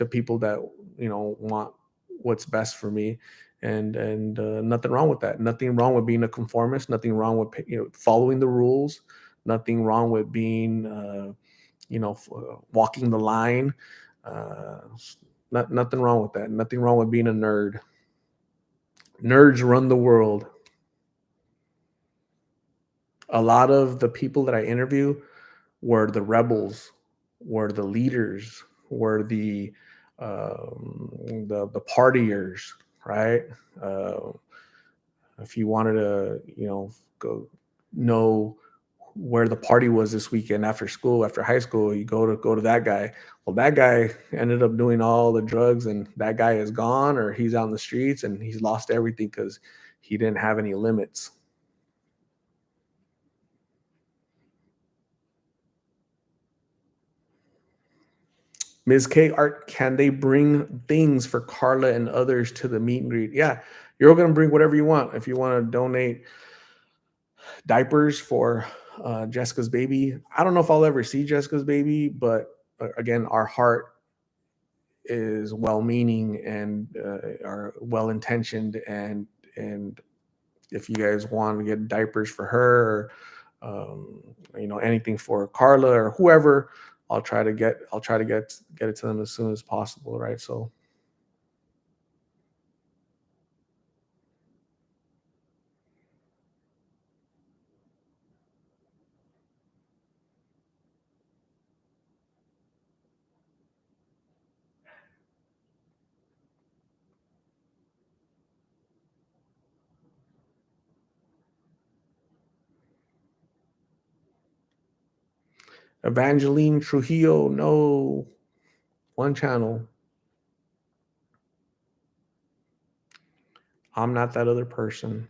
people that want what's best for me, and nothing wrong with that. Nothing wrong with being a conformist. Nothing wrong with following the rules. Nothing wrong with being walking the line. Uh, Nothing wrong with that. Nothing wrong with being a nerd. Nerds run the world. A lot of the people that I interview were the rebels, were the leaders, were the partiers, right? Uh, If you wanted to, go know where the party was this weekend after school, after high school, you go to that guy. Well, that guy ended up doing all the drugs, and that guy is gone, or he's out in the streets and he's lost everything because he didn't have any limits. Ms. K Art, can they bring things for Carla and others to the meet and greet? Yeah, you're going to bring whatever you want. If you want to donate diapers for Jessica's baby, I don't know if I'll ever see Jessica's baby, but again, our heart is well-meaning and are well-intentioned, and if you guys want to get diapers for her, or anything for Carla or whoever, I'll try to get it to them as soon as possible, right? So Evangeline Trujillo, no, one channel. I'm not that other person.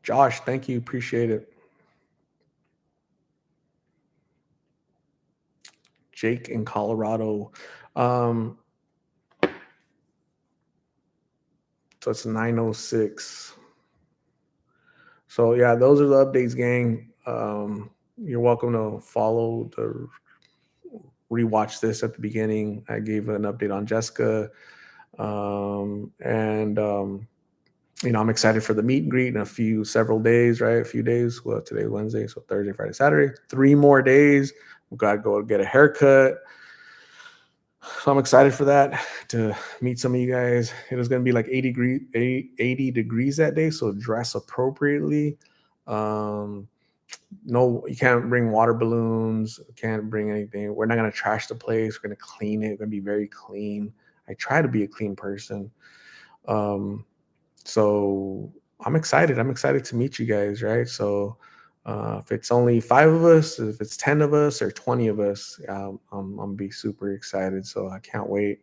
Josh, thank you, appreciate it. Jake in Colorado. Um, so it's 9:06. So yeah, those are the updates, gang. You're welcome to follow the rewatch this at the beginning. I gave an update on Jessica, and I'm excited for the meet and greet in several days, right? A few days. Well, today's Wednesday, so Thursday, Friday, Saturday. 3 more days. We got to go get a haircut. So I'm excited for that, to meet some of you guys. It was going to be like 80 degrees that day, so dress appropriately. Um, no, you can't bring water balloons. Can't bring anything. We're not going to trash the place. We're going to clean it. We're going to be very clean. I try to be a clean person. Um, so I'm excited. I'm excited to meet you guys, right? So if it's only 5 of us, if it's 10 of us, or 20 of us, I'm gonna be super excited. So I can't wait.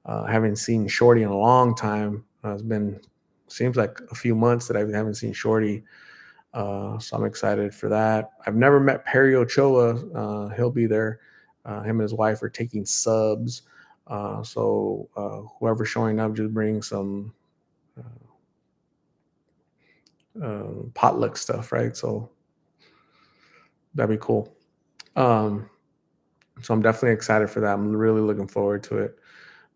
I haven't seen Shorty in a long time. It's been, seems like a few months that I haven't seen Shorty. So I'm excited for that. I've never met Perry Ochoa. He'll be there. Him and his wife are taking subs. So whoever's showing up, just bring some potluck stuff, right? So that'd be cool. So I'm definitely excited for that. I'm really looking forward to it.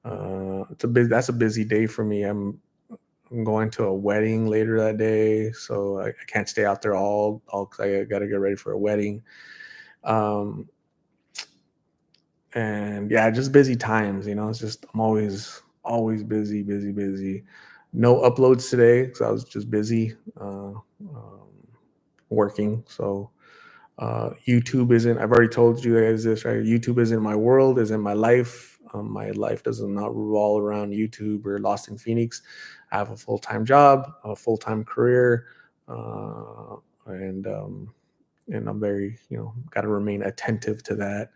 That's a busy day for me. I'm going to a wedding later that day, so I can't stay out there all because I got to get ready for a wedding. Um, and yeah, just busy times. It's just I'm always busy, busy, busy. No uploads today because I was just busy working. So YouTube isn't. I've already told you guys this, right? YouTube isn't my world, isn't my life. My life does not revolve around YouTube or Lost in Phoenix. I have a full time job, a full time career, and I'm very, got to remain attentive to that.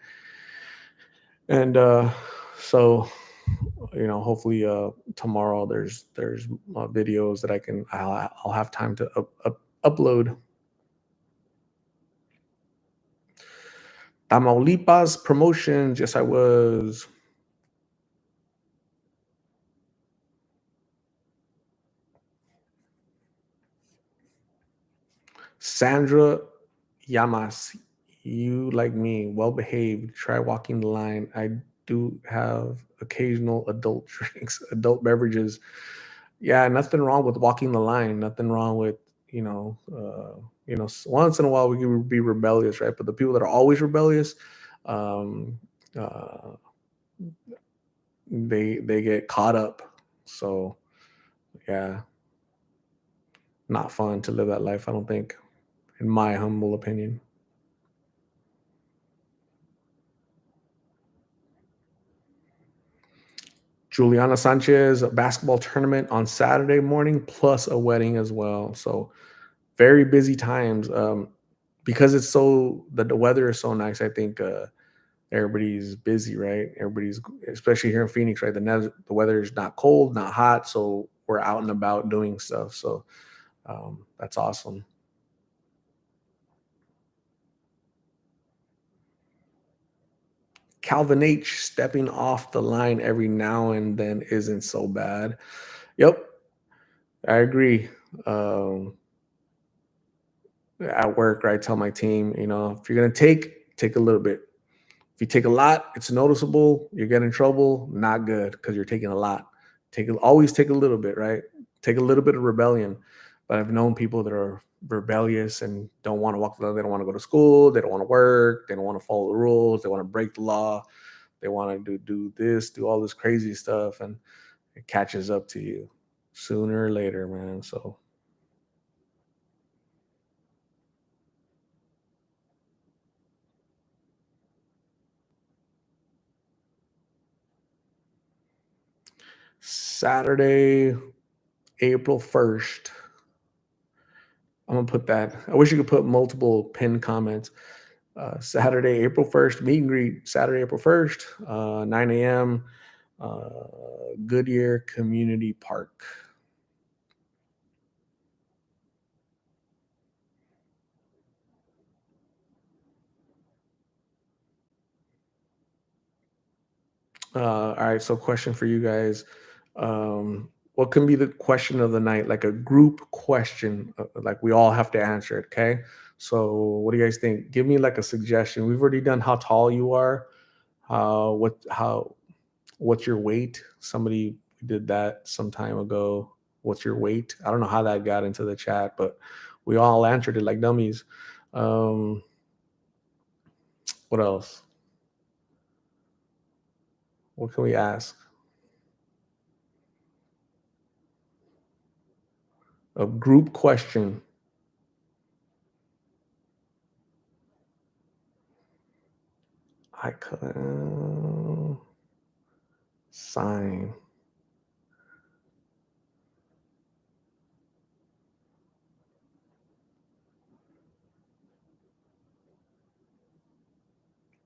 And so, hopefully tomorrow there's videos that I'll have time to upload. Tamaulipas promotions. Yes, I was. Sandra Yamas, you like me, well behaved. Try walking the line. I do have occasional adult drinks, adult beverages. Yeah, nothing wrong with walking the line. Nothing wrong with once in a while we can be rebellious, right? But the people that are always rebellious, um, uh, they get caught up. So yeah, not fun to live that life. I don't think, in my humble opinion. Juliana Sanchez, a basketball tournament on Saturday morning, plus a wedding as well. So very busy times. Because it's so the weather is so nice. I think everybody's busy, right? Everybody's, especially here in Phoenix, right? The weather is not cold, not hot, so we're out and about doing stuff. So that's awesome. Calvin H stepping off the line every now and then isn't so bad. Yep, I agree. Um, at work, right? Tell my team, if you're gonna take a little bit. If you take a lot, it's noticeable. You get in trouble, not good because you're taking a lot. Always take a little bit, right? Take a little bit of rebellion. But I've known people that are rebellious and don't want to walk the. They don't want to go to school. They don't want to work. They don't want to follow the rules. They want to break the law. They want to do this, do all this crazy stuff, and it catches up to you sooner or later, man. So Saturday, April 1st. I'm gonna put that. I wish you could put multiple pinned comments. Saturday, April 1st, meet and greet. Saturday, April 1st, 9 a.m. Uh, Goodyear Community Park. All right. So, question for you guys: what can be the question of the night? Like a group question, like we all have to answer it. Okay. So, what do you guys think? Give me like a suggestion. We've already done how tall you are. How what's your weight? Somebody did that some time ago. What's your weight? I don't know how that got into the chat, but we all answered it like dummies. Um, what else? What can we ask? A group question. I could sign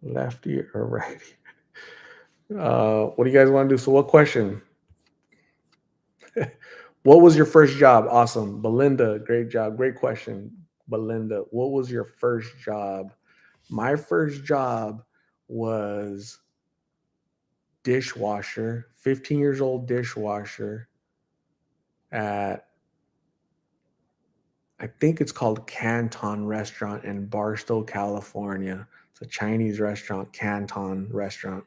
lefty or righty. What do you guys want to do? So, what question? What was your first job? Awesome. Belinda, great job. Great question. Belinda, what was your first job? My first job was dishwasher, 15 years old dishwasher at, I think it's called Canton Restaurant in Barstow, California. It's a Chinese restaurant, Canton Restaurant.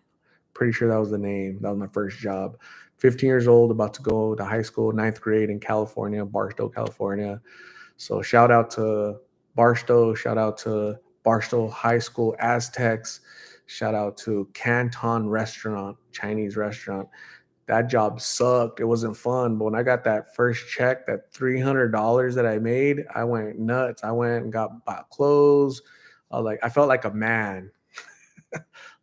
Pretty sure that was the name. That was my first job. 15 years old, about to go to high school, ninth grade in California, Barstow, California. So shout out to Barstow, shout out to Barstow High School Aztecs, shout out to Canton Restaurant, Chinese restaurant. That job sucked. It wasn't fun. But when I got that first check, that $300 that I made, I went nuts. I went and bought clothes. I felt like a man.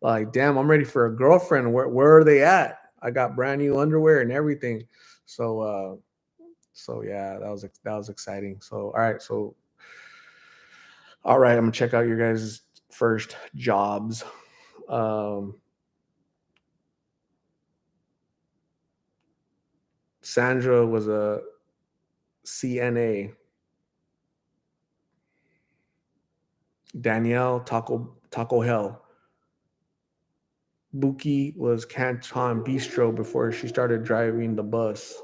Like, damn, I'm ready for a girlfriend. Where are they at? I got brand new underwear and everything. So yeah, that was exciting. So all right, I'm gonna check out your guys' first jobs. Um, Sandra was a CNA. Danielle Taco Hell. Buki was Canton Bistro before she started driving the bus.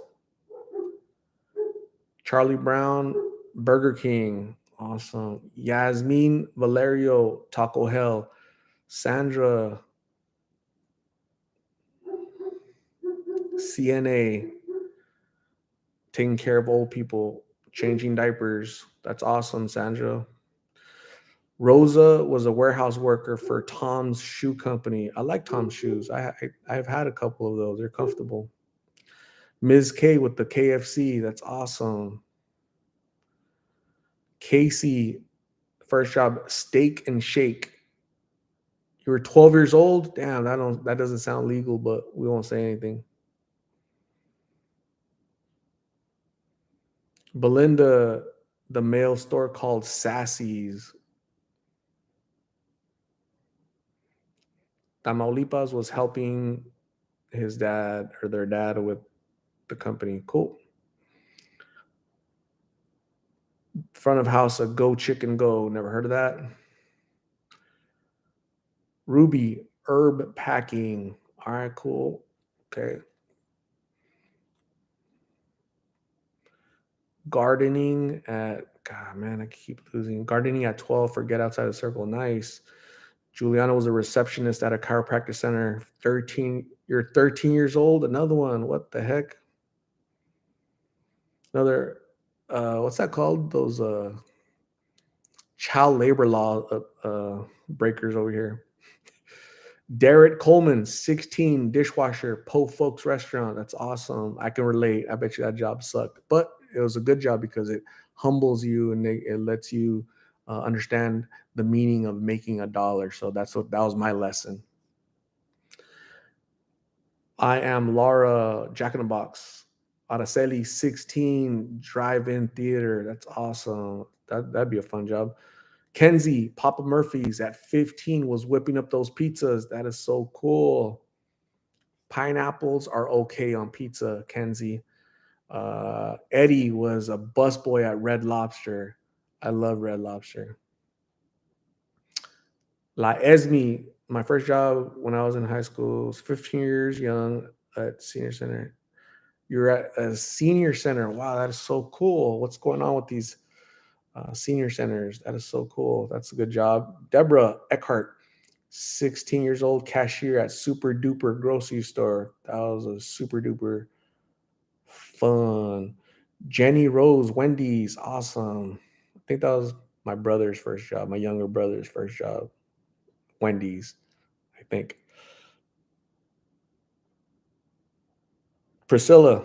Charlie Brown, Burger King. Awesome. Yasmin Valerio, Taco Hell. Sandra, CNA, taking care of old people, changing diapers. That's awesome, Sandra. Rosa was a warehouse worker for Tom's Shoe Company. I like Tom's shoes. I've had a couple of those. They're comfortable. Ms. K with the KFC. That's awesome. Casey, first job, Steak and Shake. You were 12 years old. Damn, that doesn't sound legal, but we won't say anything. Belinda, the male store called Sassy's. Tamaulipas was helping his dad or their dad with the company. Cool. Front of house, a Go Chicken Go. Never heard of that. Ruby, herb packing. All right, cool. Okay. Gardening at, God, man, I keep losing. Gardening at 12 for Get Outside the Circle. Nice. Juliana was a receptionist at a chiropractic center. 13, you're 13 years old. Another one. What the heck? Another, what's that called? Those child labor law breakers over here. Derek Coleman, 16, dishwasher, Po Folks Restaurant. That's awesome. I can relate. I bet you that job sucked, but it was a good job because it humbles you and it lets you understand the meaning of making a dollar. So that was my lesson. I am Laura, Jack in the Box, Araceli, 16, drive-in theater. That's awesome. That'd be a fun job. Kenzie, Papa Murphy's at 15 was whipping up those pizzas. That is so cool. Pineapples are okay on pizza, Kenzie. Eddie was a busboy at Red Lobster. I love Red Lobster. La Esme, my first job when I was in high school, was 15 years young at Senior Center. You're at a senior center. Wow, that is so cool. What's going on with these senior centers? That is so cool. That's a good job. Deborah Eckhart, 16 years old, cashier at Super Duper grocery store. That was a super duper fun. Jenny Rose, Wendy's, awesome. I think that was my brother's first job, my younger brother's first job. Wendy's, I think. Priscilla,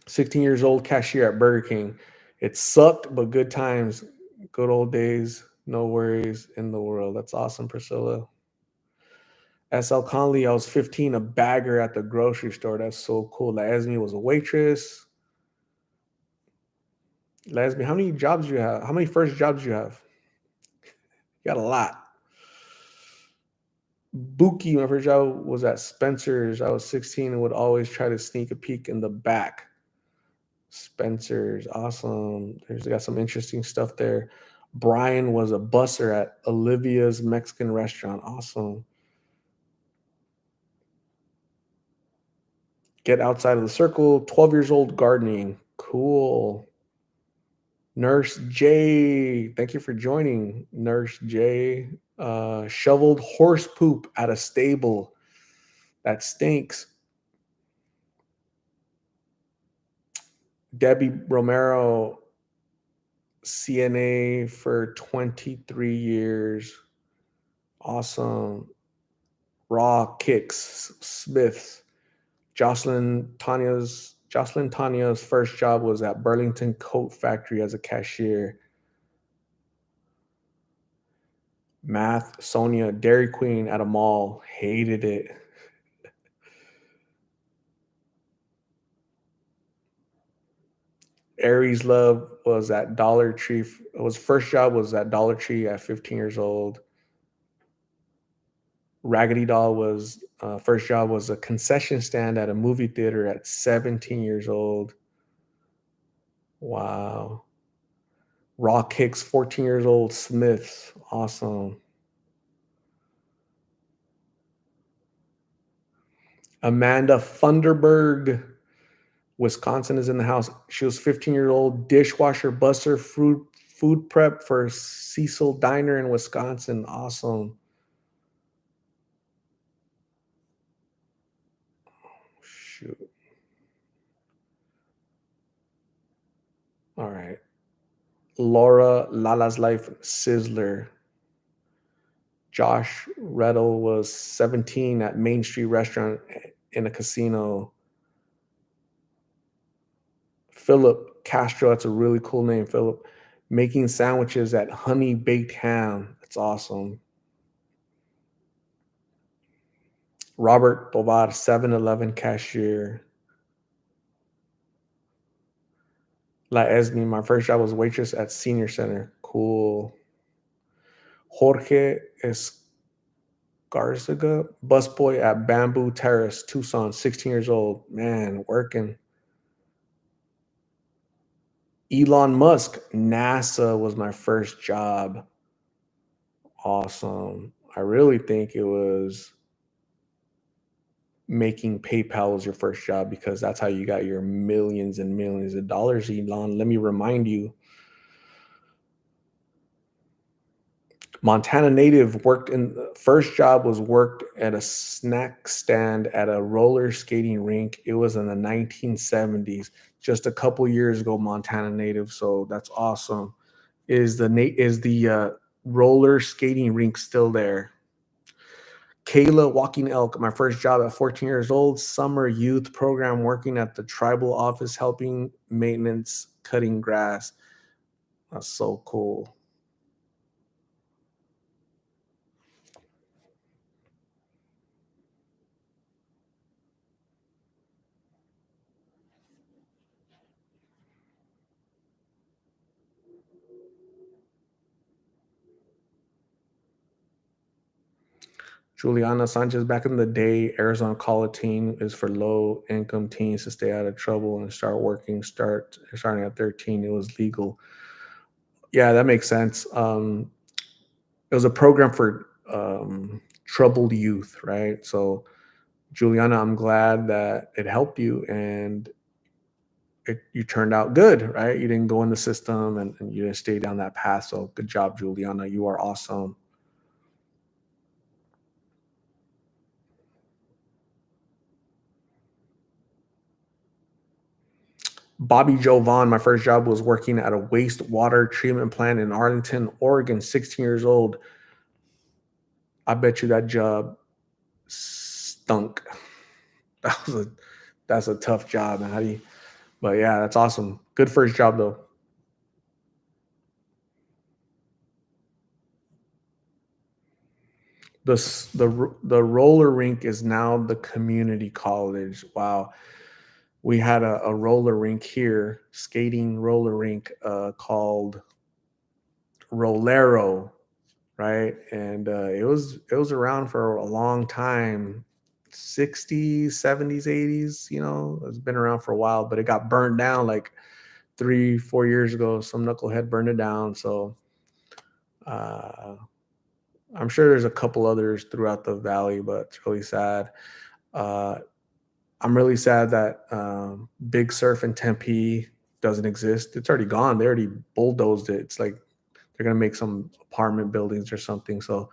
16 years old, cashier at Burger King. It sucked, but good times, good old days, no worries in the world. That's awesome, Priscilla. SL Conley, I was 15, a bagger at the grocery store. That's so cool. Laesme was a waitress. Laesme, how many jobs do you have? How many first jobs do you have? You got a lot. Buki, my first job was at Spencer's. I was 16 and would always try to sneak a peek in the back. Spencer's, awesome. There's got some interesting stuff there. Brian was a busser at Olivia's Mexican restaurant. Awesome. Get outside of the circle. 12 years old, gardening. Cool. Nurse J, thank you for joining. Nurse J, shoveled horse poop at a stable. That stinks. Debbie Romero, CNA for 23 years. Awesome. Raw Kicks, Smith. Jocelyn Tanya's first job was at Burlington Coat Factory as a cashier. Math, Sonia, Dairy Queen at a mall. Hated it. Aries Love was at Dollar Tree. Was first job was at Dollar Tree at 15 years old. Raggedy Doll was first job was a concession stand at a movie theater at 17 years old. Wow. Raw Kicks, 14 years old. Smiths, awesome. Amanda Funderburg, Wisconsin is in the house. She was 15 years old, dishwasher, busser, food prep for Cecil Diner in Wisconsin. Awesome. Shoot. All right. Laura, Lala's Life, Sizzler. Josh Reddle was 17 at Main Street Restaurant in a casino. Philip Castro, that's a really cool name, Philip. Making sandwiches at Honey Baked Ham. That's awesome. Robert Tovar, 7-Eleven cashier. La Esme, my first job was waitress at Senior Center. Cool. Jorge Escarzaga, busboy at Bamboo Terrace, Tucson, 16 years old. Man, working. Elon Musk, NASA was my first job. Awesome. I really think it was making PayPal was your first job because that's how you got your millions and millions of dollars, Elon. Let me remind you, Montana native worked in first job was worked at a snack stand at a roller skating rink. It was in the 1970s, just a couple years ago. Montana native, so that's awesome. Is the roller skating rink still there? Kayla Walking Elk, my first job at 14 years old, summer youth program working at the tribal office, helping maintenance, cutting grass. That's so cool. Juliana Sanchez, back in the day, Arizona Call a Teen is for low income teens to stay out of trouble and start working. Starting at 13, it was legal. Yeah, that makes sense. It was a program for troubled youth, right? So, Juliana, I'm glad that it helped you and you turned out good, right? You didn't go in the system and you didn't stay down that path. So, good job, Juliana. You are awesome. Bobby Jovan, my first job was working at a wastewater treatment plant in Arlington, Oregon, 16 years old. I bet you that job stunk. That was a that's a tough job, man. How do you but yeah, that's awesome. Good first job though. The roller rink is now the community college. Wow. We had a roller rink here, skating roller rink called Rolero, right? And it was around for a long time, 60s, 70s, 80s. It's been around for a while, but it got burned down like 3, 4 years ago. Some knucklehead burned it down. So uh, I'm sure there's a couple others throughout the valley, but it's really sad. Uh, I'm really sad that Big Surf in Tempe doesn't exist. It's already gone. They already bulldozed it. It's like they're gonna make some apartment buildings or something. So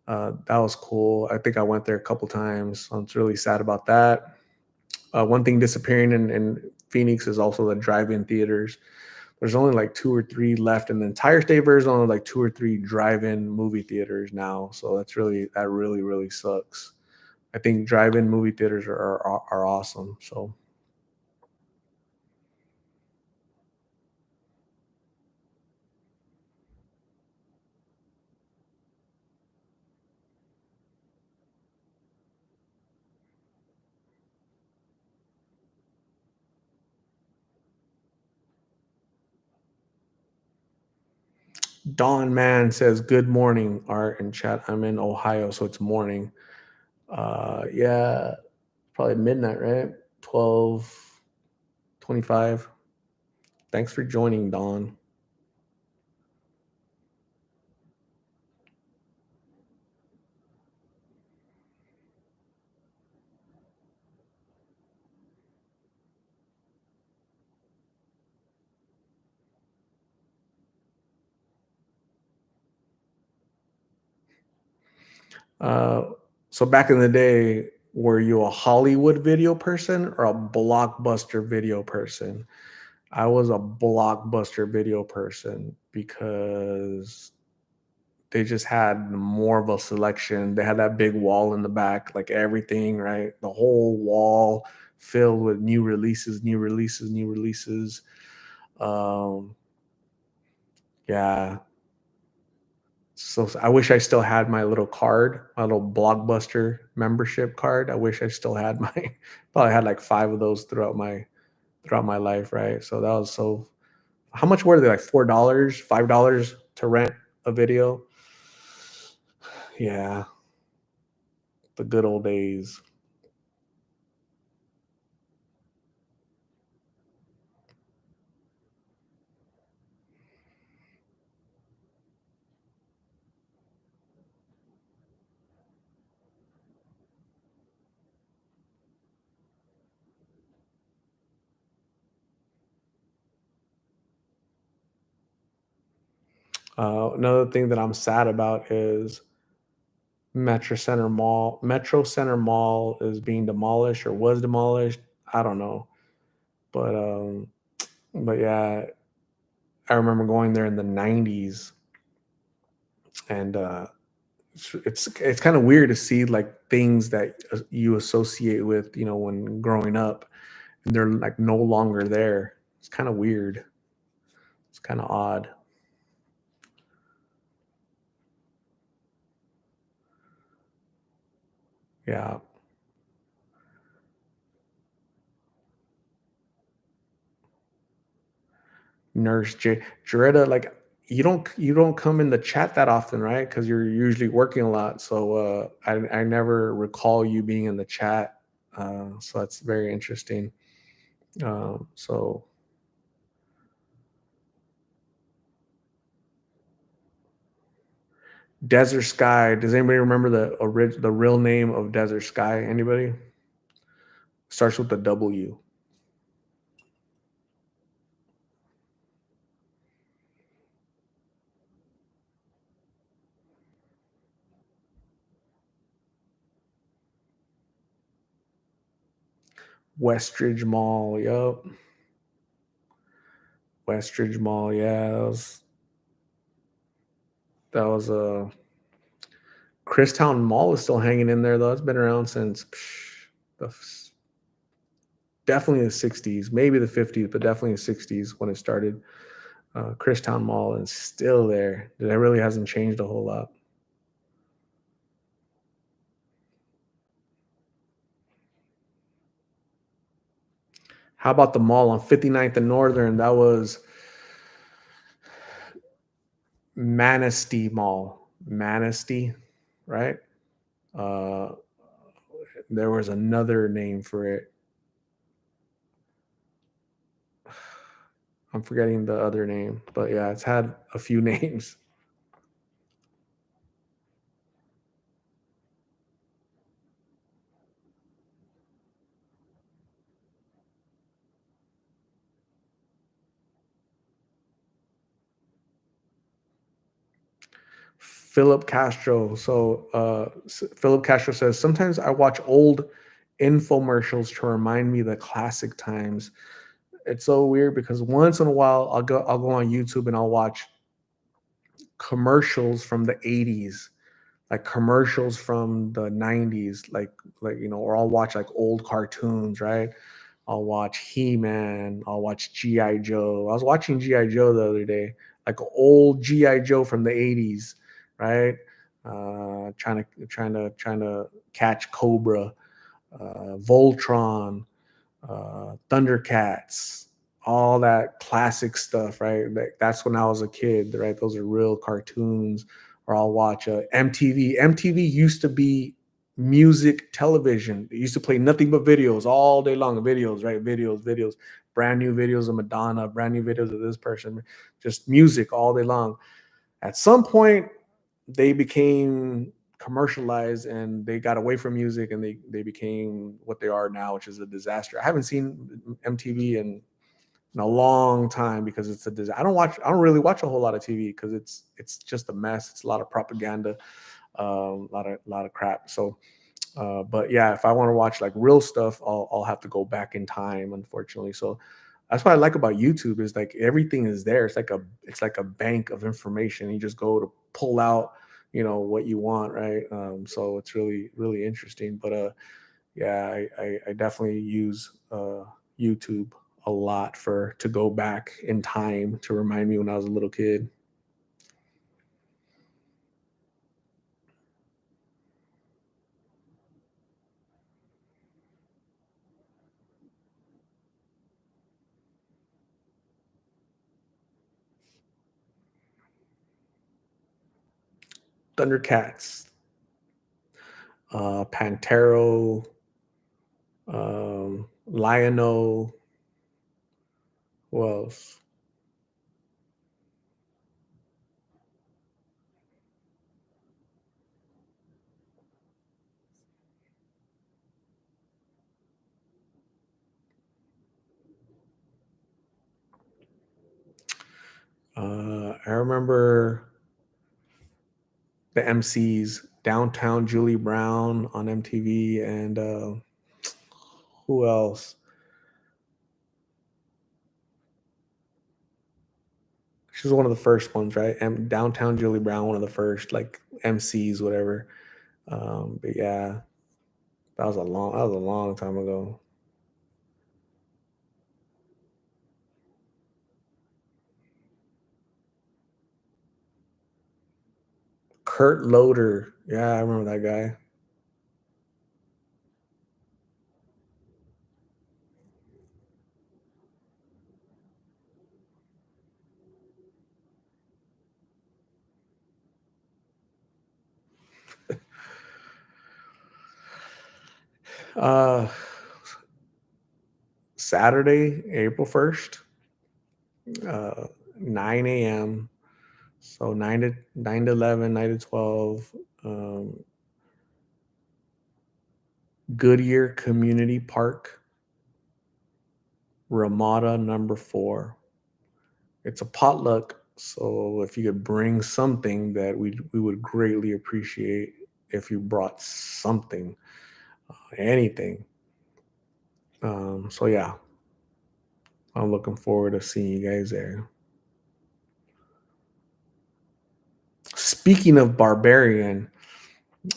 that was cool. I think I went there a couple times. So I'm really sad about that. One thing disappearing in Phoenix is also the drive-in theaters. There's only like two or three left in the entire state. There's only like two or three drive-in movie theaters now. So that really really sucks. I think drive-in movie theaters are awesome. So Don Man says good morning, Art and chat. I'm in Ohio, so it's morning. Yeah, probably midnight, right? 12:25. Thanks for joining, Don. Uh, so back in the day, were you a Hollywood video person or a blockbuster video person? I was a blockbuster video person because they just had more of a selection. They had that big wall in the back, like everything, right? The whole wall filled with new releases, new releases, new releases. Um, yeah. So I wish I still had my little card, my little Blockbuster membership card. I wish I still had my probably had like five of those throughout my life, right? So that was How much were they? Like $4, $5 to rent a video? Yeah, the good old days. Another thing that I'm sad about is Metro Center Mall is being demolished or was demolished. I don't know, but but yeah, I remember going there in the '90s, and it's kind of weird to see like things that you associate with, when growing up, and they're like no longer there. It's kind of weird. It's kind of odd. Yeah. Nurse Jaretta, like you don't come in the chat that often, right? Because you're usually working a lot. So I never recall you being in the chat. So that's very interesting. So Desert Sky. Does anybody remember the real name of Desert Sky? Anybody? Starts with the W. Westridge Mall. Yup. Westridge Mall. Yeah, that was a Christown Mall is still hanging in there though. It's been around since the definitely the '60s, maybe the '50s, but definitely the '60s when it started. Christown Mall is still there. It really hasn't changed a whole lot. How about the mall on 59th and Northern? That was Manistee Mall. Manistee, right? Uh, there was another name for it. I'm forgetting the other name, but yeah, it's had a few names. Philip Castro. So Philip Castro says sometimes I watch old infomercials to remind me of the classic times. It's so weird because once in a while I'll go on YouTube and I'll watch commercials from the '80s, like commercials from the '90s, or I'll watch like old cartoons, right? I'll watch He-Man, I'll watch GI Joe. I was watching GI Joe the other day, like old GI Joe from the '80s, right? Trying to catch Cobra, Voltron, Thundercats, all that classic stuff, right? That's when I was a kid, right? Those are real cartoons. Or I'll watch MTV. MTV used to be music television. It used to play nothing but videos all day long. Videos, right? Videos, brand new videos of Madonna, brand new videos of this person, just music all day long. At some point, they became commercialized and they got away from music and they became what they are now, which is a disaster. I haven't seen MTV in a long time because it's a disaster. I don't really watch a whole lot of TV because it's just a mess. It's a lot of propaganda, a lot of crap. So but yeah, if I want to watch like real stuff, I'll have to go back in time, unfortunately. So that's what I like about YouTube is like everything is there. It's like a bank of information. You just go to pull out, what you want, right? So it's really really interesting. But yeah, I definitely use YouTube a lot for to go back in time to remind me when I was a little kid. Thundercats, Pantero, Lionel. Who else? I remember the MCs, Downtown Julie Brown on MTV, and who else? She was one of the first ones, right? Downtown Julie Brown, one of the first like MCs, whatever. But yeah, that was a long time ago. Kurt Loder, yeah, I remember that guy. Uh, Saturday, April 1st, uh, 9 a.m. So 9 to 11, 9 to 12. Um, Goodyear Community Park, Ramada number 4. It's a potluck, so if you could bring something, that we would greatly appreciate if you brought something, anything. So yeah, I'm looking forward to seeing you guys there. Speaking of Barbarian,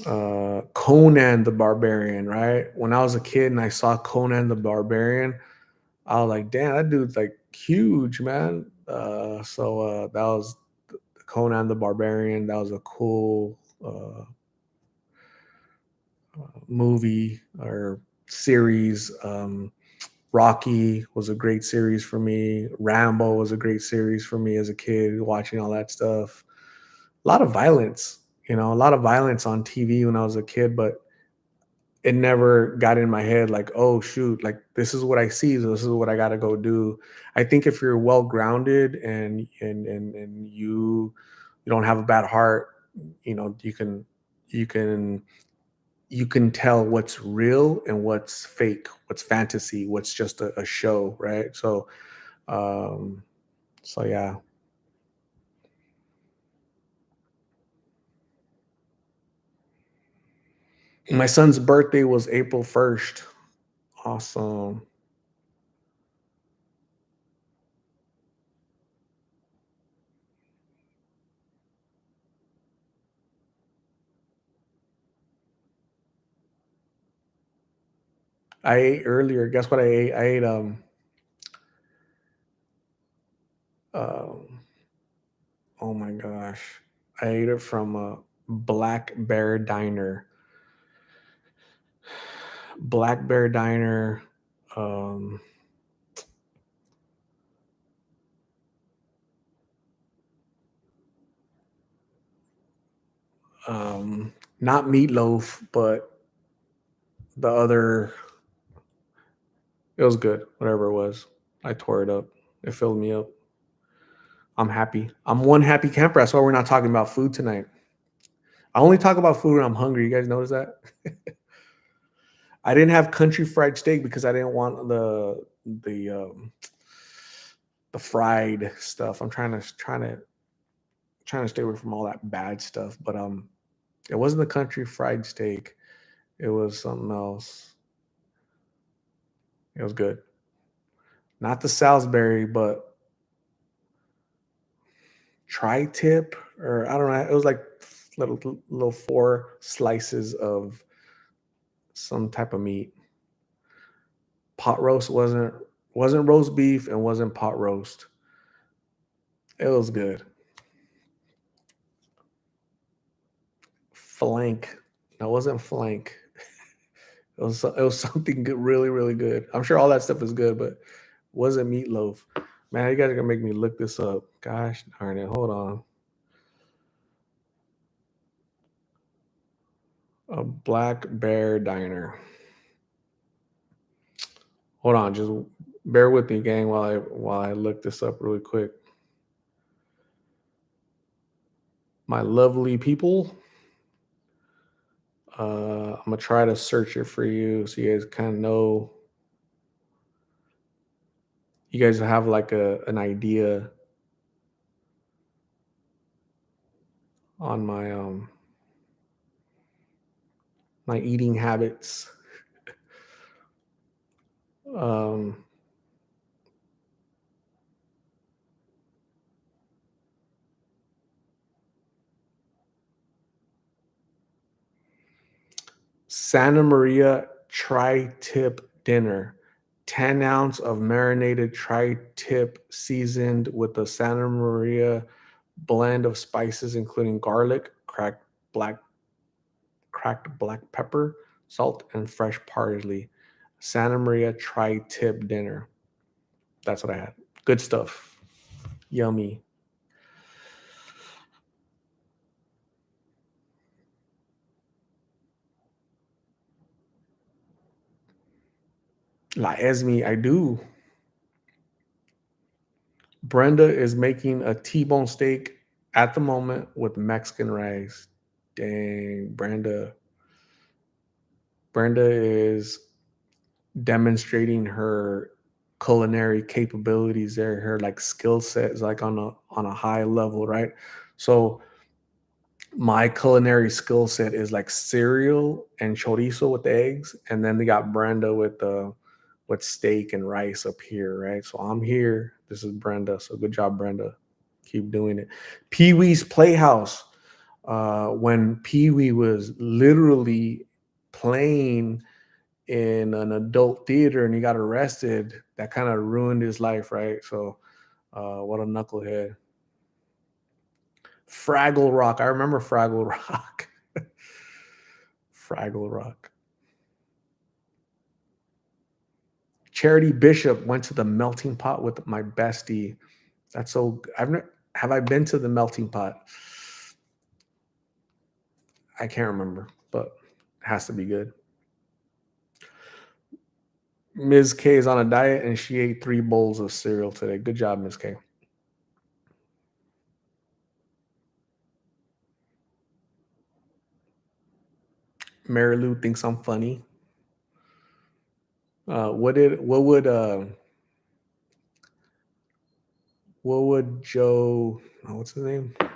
Conan the Barbarian, right? When I was a kid and I saw Conan the Barbarian, I was like, damn, that dude's like huge, man. That was Conan the Barbarian. That was a cool movie or series. Rocky was a great series for me. Rambo was a great series for me as a kid, watching all that stuff. A lot of violence, a lot of violence on TV when I was a kid, but it never got in my head like, oh shoot, like this is what I see, so this is what I got to go do. I think if you're well grounded and you don't have a bad heart, you can you can tell what's real and what's fake, what's fantasy, what's just a show, right? Um, so yeah. My son's birthday was April 1st. Awesome. I ate earlier. Guess what I ate? I ate um oh my gosh. I ate it from a Black Bear Diner. Black Bear Diner. Um Not meatloaf, but the other. It was good, whatever it was. I tore it up. It filled me up. I'm happy. I'm one happy camper. That's why we're not talking about food tonight. I only talk about food when I'm hungry. You guys notice that? I didn't have country fried steak because I didn't want the fried stuff. I'm trying to stay away from all that bad stuff. But it wasn't the country fried steak. It was something else. It was good. Not the Salisbury, but tri-tip, or I don't know. It was like little 4 slices of some type of meat. Pot roast wasn't roast beef and wasn't pot roast. It was good. Flank. No, it wasn't flank. It was something good, really really good. I'm sure all that stuff is good, but wasn't meatloaf. Man, you guys are gonna make me look this up. Gosh darn it! Hold on. A Black Bear Diner. Hold on, just bear with me, gang, while I look this up really quick. My lovely people. I'm gonna try to search it for you so you guys kind of know. You guys have like an idea on my eating habits. Um, Santa Maria tri-tip dinner. 10 ounce of marinated tri-tip seasoned with a Santa Maria blend of spices, including garlic, black cracked black pepper, salt, and fresh parsley. Santa Maria tri-tip dinner. That's what I had. Good stuff. Yummy. La Esme, I do. Brenda is making a T-bone steak at the moment with Mexican rice. Dang, Brenda. Brenda is demonstrating her culinary capabilities there. Her like skill set is like on a high level, right? So my culinary skill set is like cereal and chorizo with eggs, and then they got Brenda with steak and rice up here, right? So I'm here. This is Brenda. So good job, Brenda. Keep doing it. Pee Wee's Playhouse. When Pee Wee was literally playing in an adult theater and he got arrested, that kind of ruined his life, right? So, what a knucklehead. Fraggle Rock. I remember Fraggle Rock. Fraggle Rock. Charity Bishop went to the melting pot with my bestie. That's so. Have I been to the melting pot? I can't remember, but it has to be good. Ms. K is on a diet and she ate 3 bowls of cereal today. Good job, Ms. K. Mary Lou thinks I'm funny. What would Joe? Oh, what's his name? Gosh.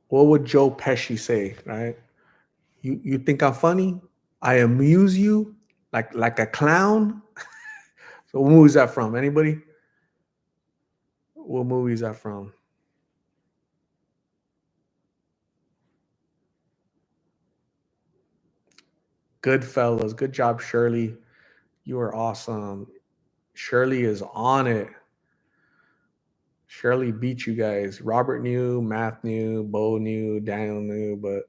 What would Joe Pesci say? Right? You think I'm funny? I amuse you like a clown. So what movie is that from? Anybody? What movie is that from? Goodfellas. Good job, Shirley. You are awesome. Shirley is on it. Shirley beat you guys. Robert knew, Math knew, Bo knew, Daniel knew, but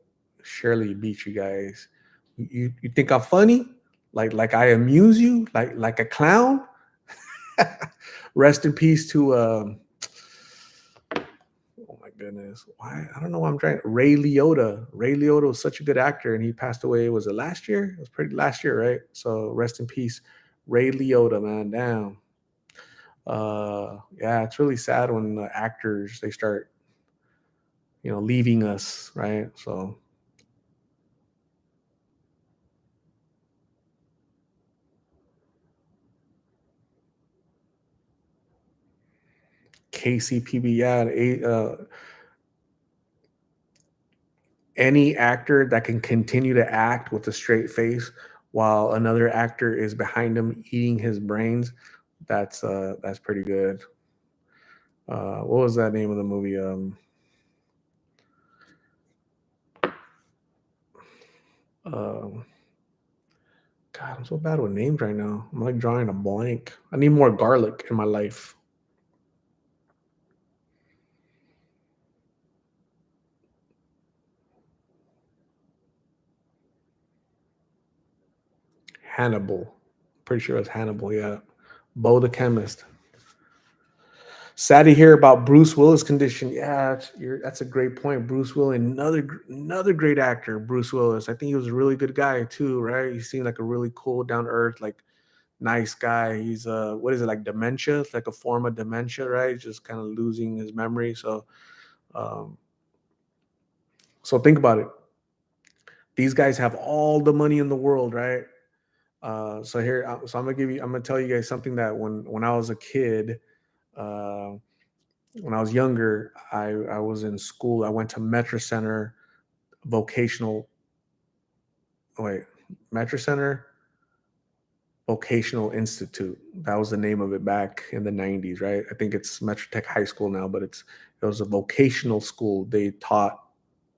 Shirley beat you guys. You think I'm funny? Like I amuse you? Like a clown? Rest in peace to oh my goodness. Why? I don't know why I'm trying. Ray Liotta. Ray Liotta was such a good actor and he passed away. Was it last year? It was pretty last year, right? So rest in peace. Ray Liotta, man. Damn. Yeah, it's really sad when the actors they start, leaving us, right? So KCPB, yeah, any actor that can continue to act with a straight face while another actor is behind him eating his brains, that's pretty good. What was that name of the movie? Um, God, I'm so bad with names right now. I'm like drawing a blank. I need more garlic in my life. Hannibal. Pretty sure it's Hannibal. Yeah, Bo the chemist. Sad to hear about Bruce Willis' condition. Yeah, that's a great point. Bruce Willis, another great actor. Bruce Willis. I think he was a really good guy too, right? He seemed like a really cool, down to earth, like nice guy. He's what is it, like dementia? It's like a form of dementia, right? Just kind of losing his memory. Um, so think about it. These guys have all the money in the world, right? So I'm gonna tell you guys something that when I was a kid, uh, when I was younger, I was in school. I went to Metro Center Vocational. Oh wait, Metro Center Vocational Institute. That was the name of it back in the '90s, right? I think it's Metro Tech High School now, but it was a vocational school. They taught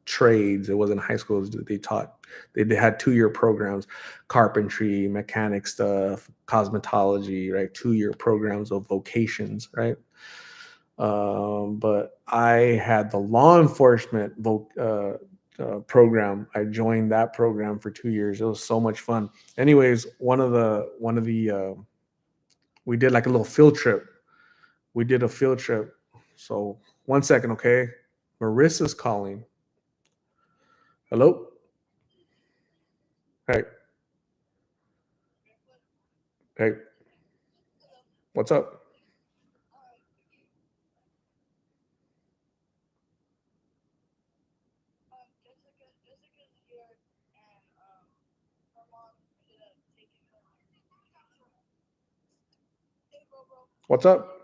trades. It wasn't high school. They had 2 year programs, carpentry, mechanic stuff, cosmetology, right? 2 year programs of vocations, right? But I had the law enforcement program. I joined that program for 2 years. It was so much fun. Anyways, we did like a little field trip. We did a field trip. So 1 second, okay. Marissa's calling. Hello. Hey, hey, what's up? What's up?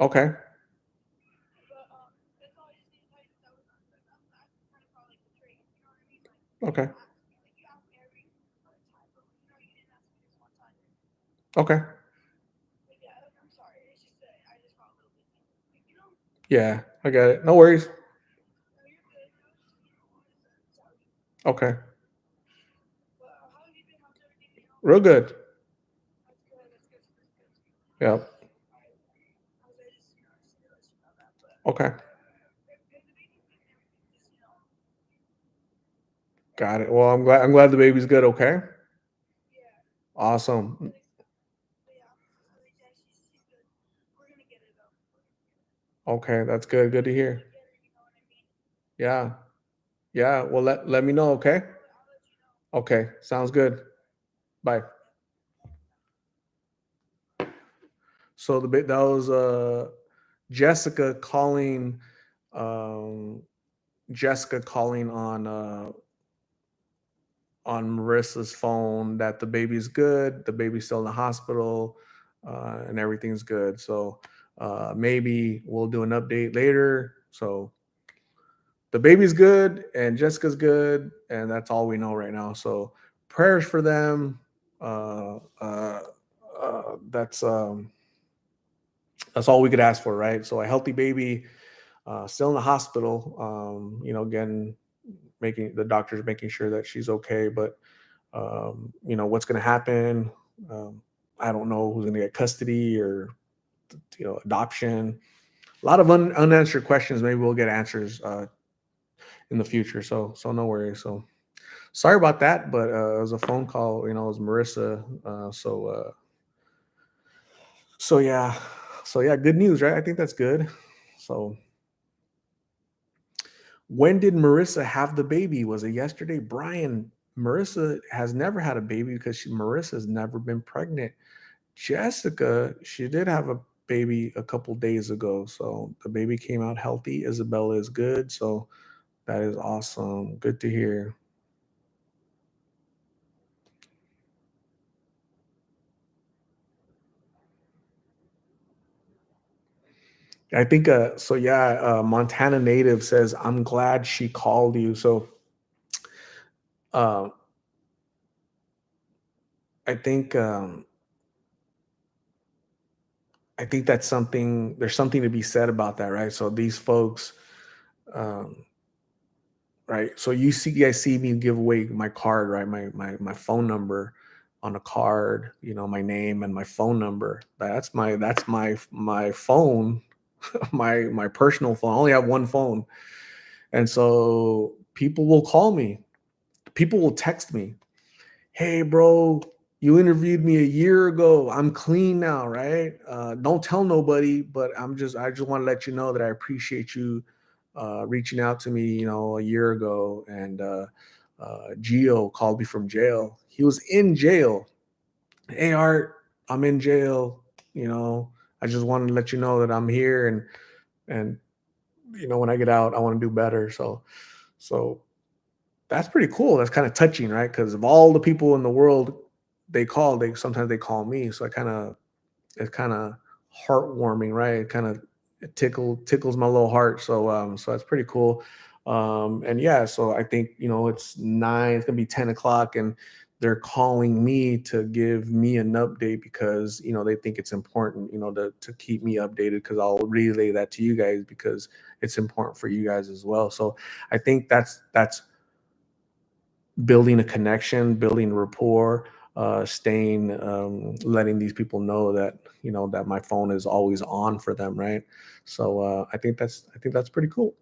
Okay. Okay. Okay. Yeah, I got it. No worries. Okay. Real good. Yeah. Okay. Got it. Well, I'm glad the baby's good, okay? Awesome. Okay, that's good. Good to hear. Yeah. Yeah. Well, let me know, okay? Okay. Sounds good. Bye. So the bit that was Jessica calling um Jessica calling on Marissa's phone that the baby's good, the baby's still in the hospital, and everything's good. So maybe we'll do an update later. So the baby's good and Jessica's good, and that's all we know right now. So prayers for them. Uh, uh, uh, that's um, that's all we could ask for, right? So a healthy baby, still in the hospital. Again, making the doctors making sure that she's okay, but what's going to happen. Um, I don't know who's going to get custody or adoption. A lot of unanswered questions. Maybe we'll get answers in the future. So no worries. So sorry about that, but it was a phone call. It was Marissa. So yeah, good news, right? I think that's good. So when did Marissa have the baby? Was it yesterday? Brian, Marissa has never had a baby because Marissa's never been pregnant. Jessica, she did have a baby a couple days ago. So the baby came out healthy. Isabella is good. So that is awesome. Good to hear. I think Montana native says, I'm glad she called you. So uh, I think I think that's something there's something to be said about that, right? So these folks, um, right? So you guys see me give away my card, right? My phone number on a card, my name and my phone number. That's my phone, my personal phone. I only have one phone. And so people will call me. People will text me, "Hey bro, you interviewed me a year ago. I'm clean now, right? Don't tell nobody, but I just want to let you know that I appreciate you reaching out to me, a year ago." And Gio called me from jail. He was in jail. "Hey Art, I'm in jail. You know, I just wanted to let you know that I'm here, and when I get out, I want to do better." So that's pretty cool. That's kind of touching, right? Because of all the people in the world they sometimes they call me. So it's kind of heartwarming, right? It kind of tickles my little heart. So that's pretty cool. And yeah, so I think it's 9, it's gonna be 10 o'clock, and they're calling me to give me an update because they think it's important, to keep me updated, because I'll relay that to you guys because it's important for you guys as well. So I think that's building a connection, building rapport, staying, letting these people know that that my phone is always on for them, right? So I think that's pretty cool.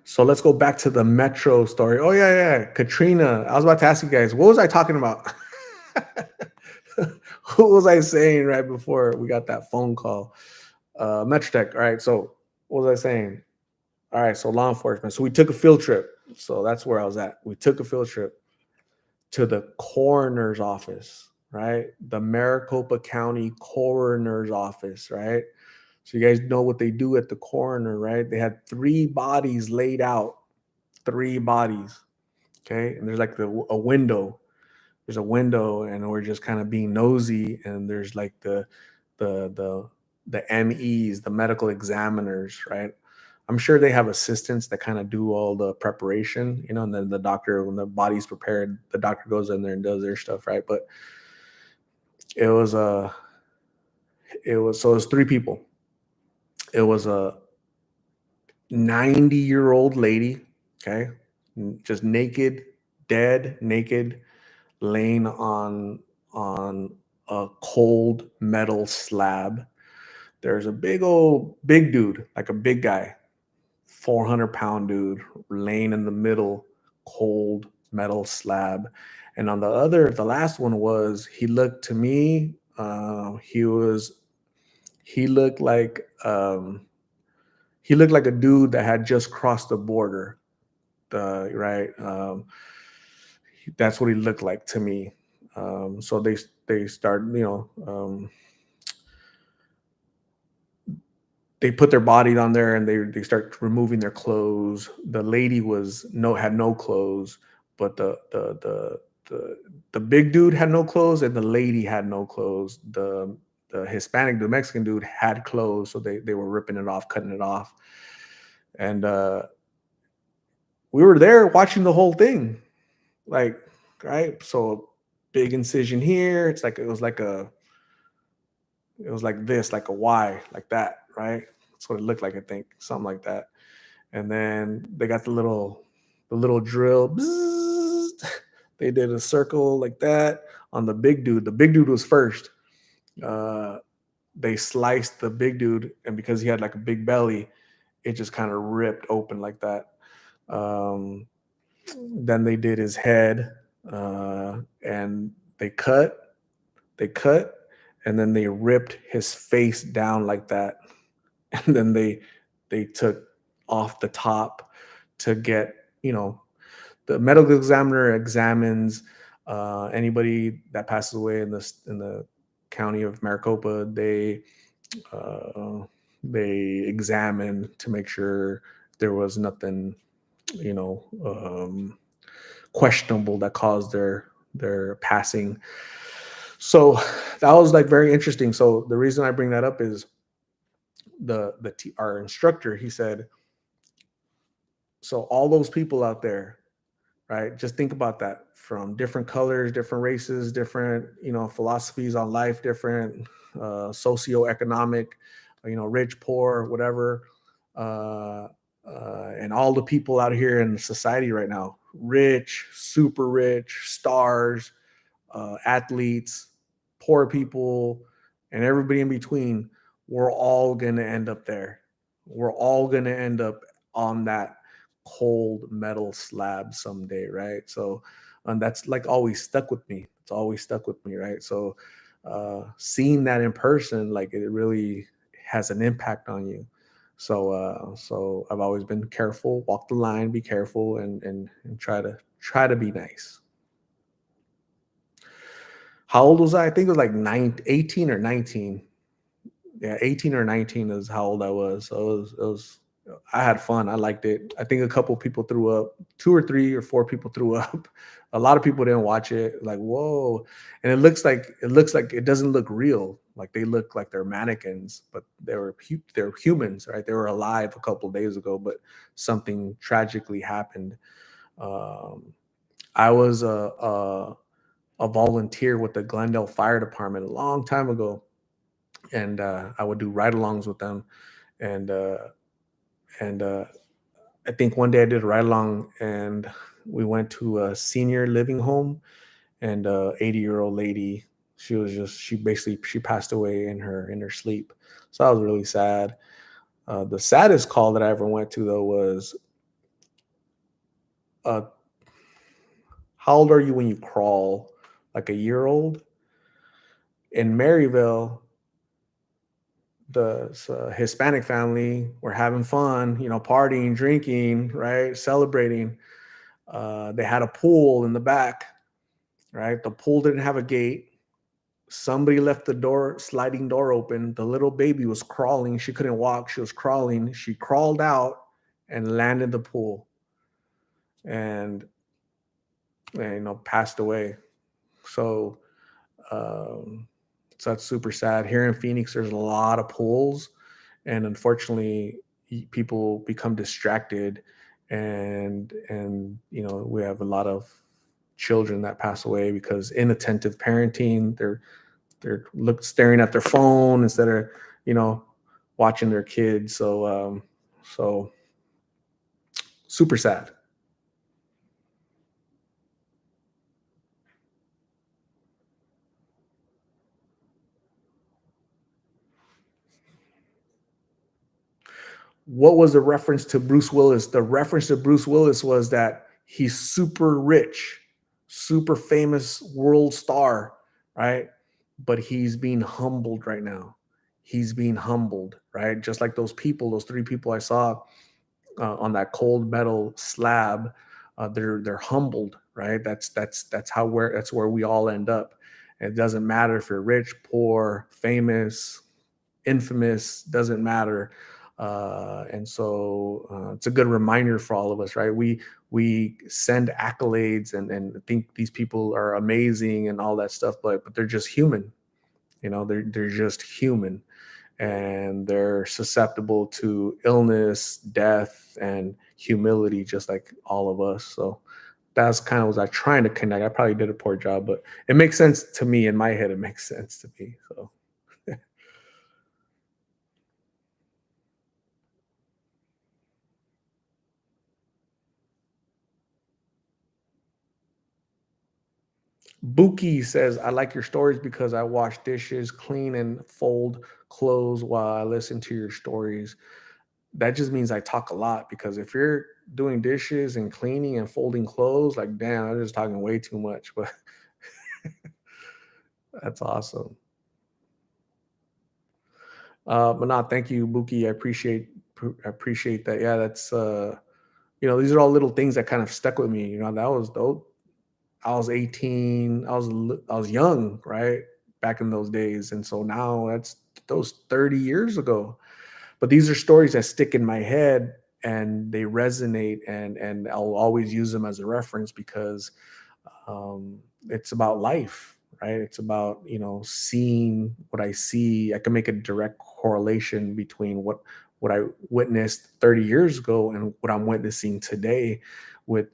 So let's go back to the metro story. Oh yeah, yeah, Katrina. I was about to ask you guys, what was I talking about? What was I saying right before we got that phone call? Metrotech. All right. So what was I saying? All right. So law enforcement. So we took a field trip. So that's where I was at. We took a field trip to the coroner's office, right? The Maricopa County coroner's office, right? So you guys know what they do at the coroner, right? They had three bodies laid out, three bodies, okay? And there's like a window. There's a window, and we're just kind of being nosy. And there's like the the the MEs, the medical examiners, right? I'm sure they have assistants that kind of do all the preparation, and then the doctor, when the body's prepared, the doctor goes in there and does their stuff, right? But it was a, it was three people. It was a 90-year-old lady, okay, just naked, dead, naked, laying on a cold metal slab. There's a big dude, like a big guy, 400-pound dude, laying in the middle, cold metal slab. And on the last one was, he looked to me, he looked like, he looked like a dude that had just crossed the border. Right, that's what he looked like to me. So they start, they put their body on there, and they start removing their clothes. The lady had no clothes, but the big dude had no clothes, and the lady had no clothes. The Hispanic, the Mexican dude had clothes, so they were ripping it off, cutting it off. And we were there watching the whole thing, like, right. So big incision here. It was like this, like a Y, like that, right? That's what it looked like, I think, something like that. And then they got the little drill. Bzzzt. They did a circle like that on the big dude. The big dude was first. Uh, they sliced the big dude, and because he had like a big belly, it just kind of ripped open like that. Um, then they did his head, and they cut, and then they ripped his face down like that. And then they took off the top to get, the medical examiner examines anybody that passes away in the county of Maricopa. Uh, they examine to make sure there was nothing, you know um, questionable that caused their passing. So that was like very interesting. So the reason I bring that up is our instructor, he said, so all those people out there, right? Just think about that, from different colors, different races, different, philosophies on life, different socioeconomic, rich, poor, whatever. Uh, and all the people out here in society right now, rich, super rich, stars, athletes, poor people, and everybody in between, we're all going to end up there. We're all going to end up on that cold metal slab someday, right? So, and that's like always stuck with me. It's always stuck with me, right? So, seeing that in person, like it really has an impact on you. So I've always been careful, walk the line, be careful, and try to be nice. How old was I? I think it was like 18 or 19. Yeah, 18 or 19 is how old I was. So I had fun. I liked it. I think a couple people threw up, two or three or four people threw up. A lot of people didn't watch it. Like, whoa. And it looks like it doesn't look real. Like they look like they're mannequins, but they're humans, right? They were alive a couple days ago, but something tragically happened. Um, I was a volunteer with the Glendale Fire Department a long time ago, and I would do ride-alongs with them. And I think one day I did a ride-along, and we went to a senior living home, and a 80-year-old lady. She passed away in her sleep. So that was really sad. The saddest call that I ever went to though was, uh, how old are you when you crawl? Like a year old in Maryville. The Hispanic family were having fun, partying, drinking, right, celebrating. They had a pool in the back, right? The pool didn't have a gate. Somebody left the sliding door open. The little baby was crawling. She couldn't walk. She was crawling. She crawled out and landed in the pool, and, passed away. So, um, so that's super sad. Here in Phoenix, there's a lot of pools, and unfortunately, people become distracted, and we have a lot of children that pass away because inattentive parenting. They're staring at their phone instead of you know watching their kids. So super sad. What was the reference to Bruce Willis? The reference to Bruce Willis was that he's super rich, super famous world star, right? But he's being humbled right now. He's being humbled, right? Just like those people, those three people I saw on that cold metal slab, they're humbled, right? That's where we all end up. It doesn't matter if you're rich, poor, famous, infamous, doesn't matter. And so it's a good reminder for all of us, right? We send accolades and think these people are amazing and all that stuff, but they're just human. They're just human, and they're susceptible to illness, death, and humility, just like all of us. So that's kind of was I trying to connect. I probably did a poor job, but it makes sense to me in my head. It makes sense to me. So Buki says, I like your stories because I wash dishes, clean, and fold clothes while I listen to your stories. That just means I talk a lot, because if you're doing dishes and cleaning and folding clothes, like, damn, I'm just talking way too much. But that's awesome. But not, thank you, Buki. I appreciate that. Yeah, that's these are all little things that kind of stuck with me. That was those. I was 18. I was young, right, back in those days, and so now that's those 30 years ago. But these are stories that stick in my head, and they resonate, and I'll always use them as a reference because it's about life, right? It's about seeing what I see. I can make a direct correlation between what I witnessed 30 years ago and what I'm witnessing today with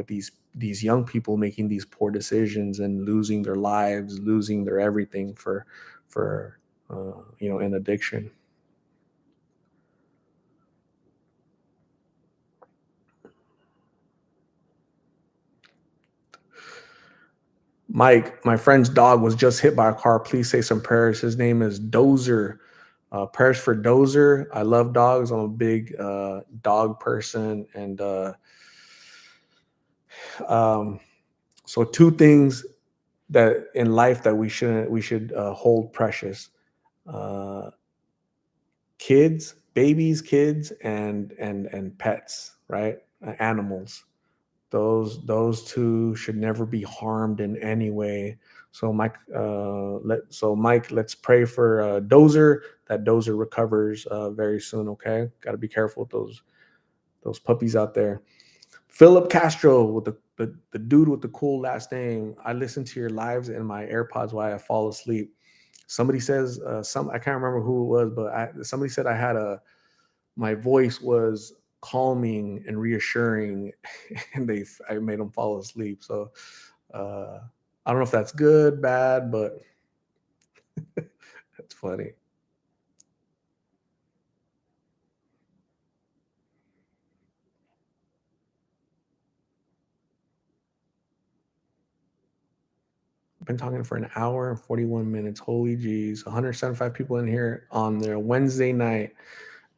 these young people making these poor decisions and losing their lives, losing their everything for an addiction. Mike, my friend's dog was just hit by a car. Please say some prayers. His name is Dozer. Prayers for Dozer. I love dogs. I'm a big dog person, and um, so two things that in life that we should hold precious: uh, kids, babies, kids, and pets. Right, animals. Those two should never be harmed in any way. So Mike, let's pray for Dozer, that Dozer recovers very soon. Okay, got to be careful with those puppies out there. Philip Castro with the dude with the cool last name. I listen to your lives in my AirPods while I fall asleep. Somebody says I can't remember who it was, but somebody said I had a my voice was calming and reassuring, and I made them fall asleep. So uh, I don't know if that's good, bad, but that's funny. I've been talking for an hour and 41 minutes. Holy jeez, 175 people in here on their Wednesday night.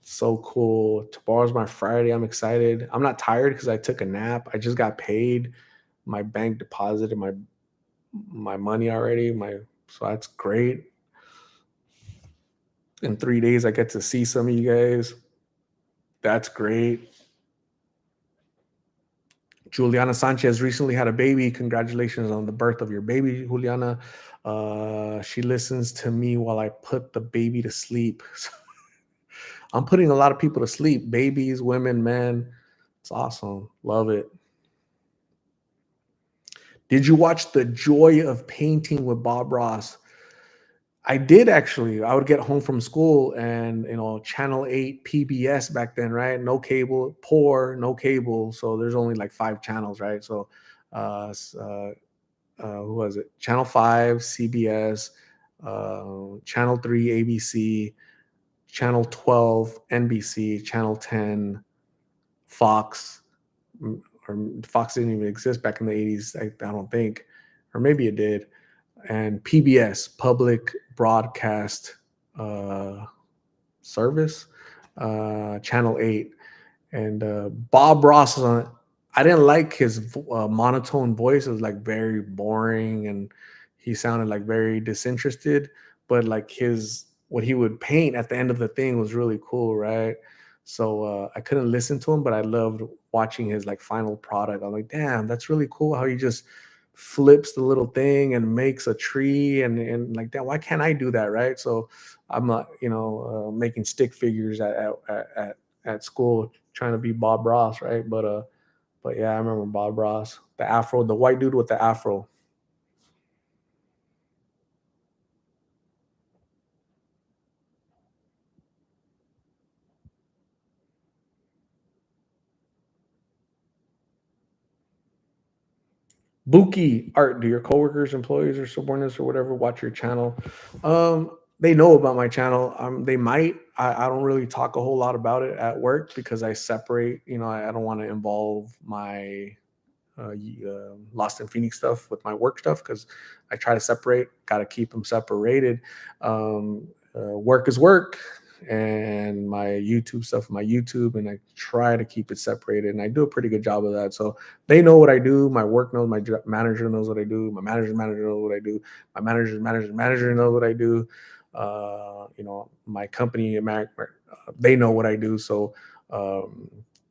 So cool. Tomorrow's my Friday. I'm excited. I'm not tired because I took a nap. I just got paid. My bank deposited my money already. My So that's great. In 3 days, I get to see some of you guys. That's great. Juliana Sanchez recently had a baby. Congratulations on the birth of your baby, Juliana. She listens to me while I put the baby to sleep. I'm putting a lot of people to sleep, babies, women, men. It's awesome. Love it. Did you watch The Joy of Painting with Bob Ross? I did actually. I would get home from school and Channel 8 PBS back then, right? No cable, poor, no cable. So there's only like five channels, right? So uh, who was it? Channel 5, CBS, Channel 3, ABC, Channel 12, NBC, Channel 10, Fox. Or Fox didn't even exist back in the 80s, I don't think. Or maybe it did. And PBS, Public Broadcast uh, Service, Channel 8. And Bob Ross was on it. I didn't like his monotone voice. It was like very boring, and he sounded like very disinterested. But like his what he would paint at the end of the thing was really cool, right? So I couldn't listen to him, but I loved watching his like final product. I'm like, damn, that's really cool how he just flips the little thing and makes a tree and like that. Why can't I do that, right? So I'm not, making stick figures at school trying to be Bob Ross, right? But yeah, I remember Bob Ross, the afro, the white dude with the afro. Buki Art, do your coworkers, employees, or subordinates or whatever watch your channel? They know about my channel. They might. I don't really talk a whole lot about it at work because I separate. I don't want to involve my Lost in Phoenix stuff with my work stuff because I try to separate. Got to keep them separated. Work is work, and my YouTube stuff, my YouTube, and I try to keep it separated. And I do a pretty good job of that. So they know what I do. My work knows. My manager knows what I do. My manager's manager knows what I do. My manager's manager knows what I do. My company, they know what I do. So um,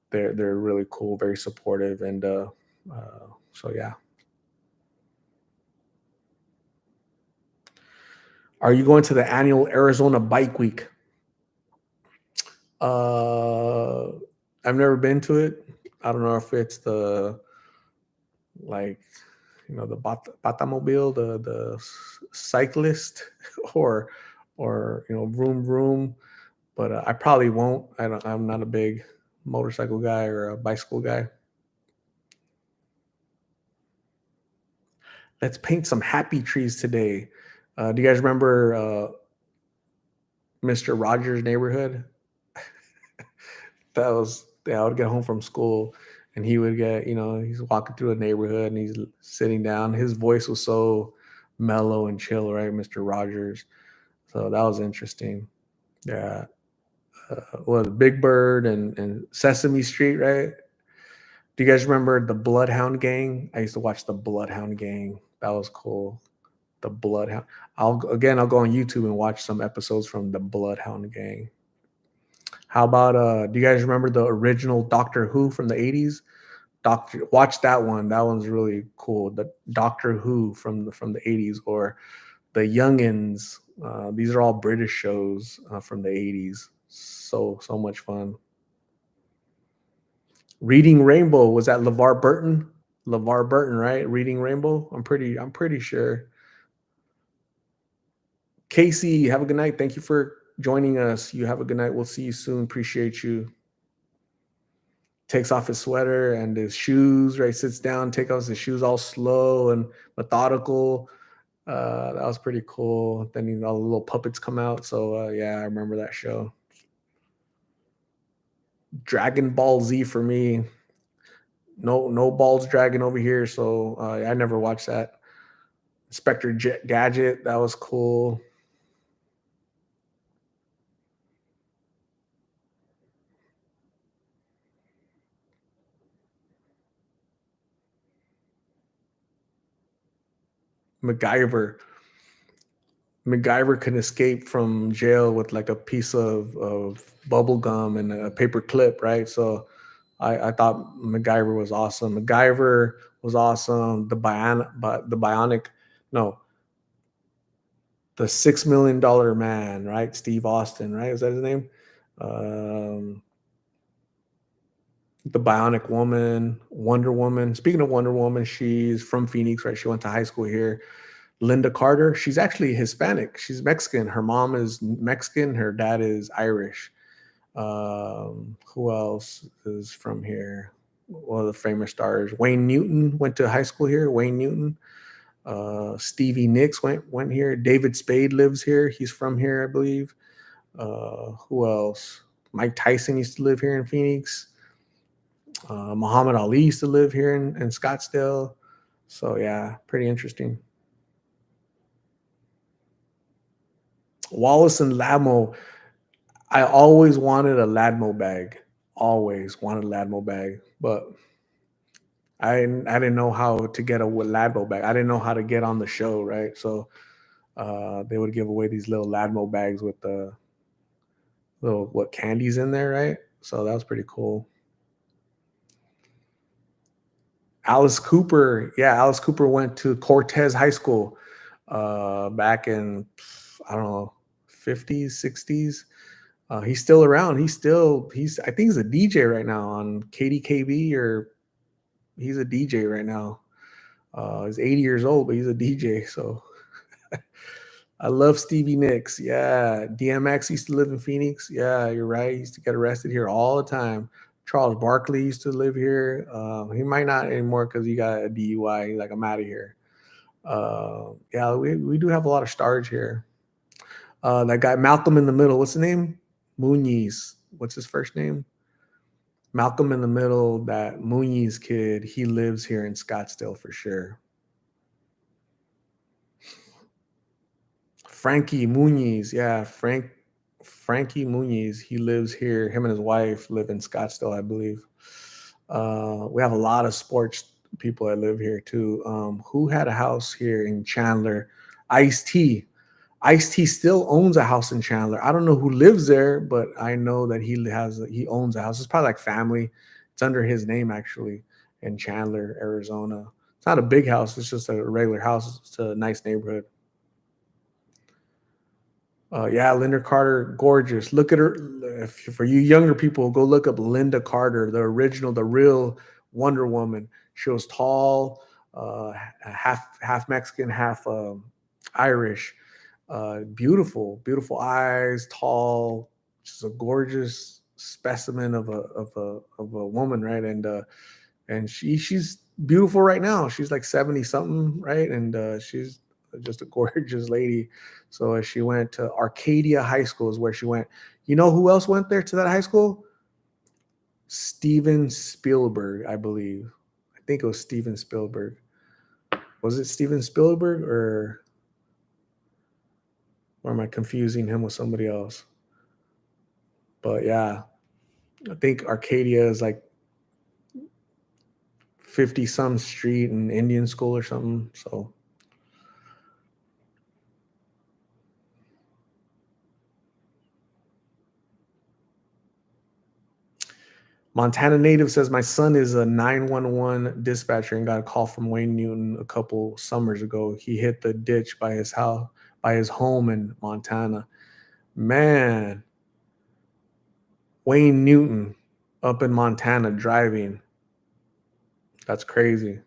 they're really cool, very supportive, and so yeah. Are you going to the annual Arizona Bike Week? Uh, I've never been to it. I don't know if it's the like the Batamobile, the cyclist, or vroom vroom. but I probably won't. I'm not a big motorcycle guy or a bicycle guy. Let's paint some happy trees today. Do you guys remember Mr. Rogers' Neighborhood? That was yeah. I would get home from school, and he would get he's walking through a neighborhood and he's sitting down. His voice was so mellow and chill, right, Mr. Rogers. So that was interesting. Yeah. What Big Bird and Sesame Street, right? Do you guys remember the Bloodhound Gang? I used to watch the Bloodhound Gang. That was cool. The Bloodhound. I'll go on YouTube and watch some episodes from the Bloodhound Gang. How about do you guys remember the original Doctor Who from the 80s? Watch that one. That one's really cool. The Doctor Who from the 80s or the Youngins. These are all British shows from the 80s. So much fun. Reading Rainbow was that LeVar Burton? LeVar Burton, right? Reading Rainbow. I'm pretty sure. Casey, have a good night. Thank you for joining us. You have a good night. We'll see you soon. Appreciate you. Takes off his sweater and his shoes, right? Sits down, take off his shoes all slow and methodical. That was pretty cool. Then all the little puppets come out. So yeah, I remember that show. Dragon Ball Z for me. No balls dragon over here. So I never watched that. Inspector Gadget, that was cool. MacGyver. MacGyver can escape from jail with like a piece of bubble gum and a paper clip, right? So I thought MacGyver was awesome. MacGyver was awesome. The Bionic, no, the $6 million man, right? Steve Austin, right? Is that his name? Um, the Bionic Woman, Wonder Woman. Speaking of Wonder Woman, she's from Phoenix, right? She went to high school here. Linda Carter, she's actually Hispanic. She's Mexican. Her mom is Mexican. Her dad is Irish. Who else is from here? One of the famous stars. Wayne Newton went to high school here. Wayne Newton. Stevie Nicks went here. David Spade lives here. He's from here, I believe. Who else? Mike Tyson used to live here in Phoenix. Muhammad Ali used to live here in Scottsdale. So yeah, pretty interesting. Wallace and Ladmo. I always wanted a Ladmo bag. Always wanted a Ladmo bag, but I didn't know how to get a Ladmo bag. I didn't know how to get on the show, right? So they would give away these little Ladmo bags with the little what candies in there, right? So that was pretty cool. Alice Cooper, yeah, Alice Cooper went to Cortez High School back in I don't know 50s, 60s. He's still around. He's I think he's a DJ right now on KDKB or he's a DJ right now. He's 80 years old, but he's a DJ. So I love Stevie Nicks. Yeah. DMX used to live in Phoenix. Yeah, you're right. He used to get arrested here all the time. Charles Barkley used to live here. He might not anymore because he got a DUI. He's like, I'm out of here. Yeah, we do have a lot of stars here. That guy, Malcolm in the Middle, what's his name? Muniz. What's his first name? Malcolm in the Middle, that Muniz kid, he lives here in Scottsdale for sure. Frankie Muniz, yeah, Frankie Muniz, he lives here. Him and his wife live in Scottsdale, I believe. We have a lot of sports people that live here too. Who had a house here in Chandler? Ice T. Ice T still owns a house in Chandler. I don't know who lives there, but I know that he owns a house. It's probably like family. It's under his name actually in Chandler, Arizona. It's not a big house. It's just a regular house. It's a nice neighborhood. Yeah, Linda Carter, gorgeous. Look at her. For you younger people, go look up Linda Carter, the original, the real Wonder Woman. She was tall, half Mexican, half Irish. Beautiful eyes, tall, just a gorgeous specimen of a woman, right? And she's beautiful right now. She's like 70 something, right? And she's just a gorgeous lady. So she went to Arcadia High School is where she went. You know who else went there to that high school? Steven Spielberg, I believe. I think it was Steven Spielberg. Was it Steven Spielberg or am I confusing him with somebody else? But yeah, I think Arcadia is like 50 some street in Indian school or something. So Montana native says my son is a 911 dispatcher and got a call from Wayne Newton a couple summers ago. He hit the ditch by his house, by his home in Montana. Man, Wayne Newton up in Montana driving. That's crazy.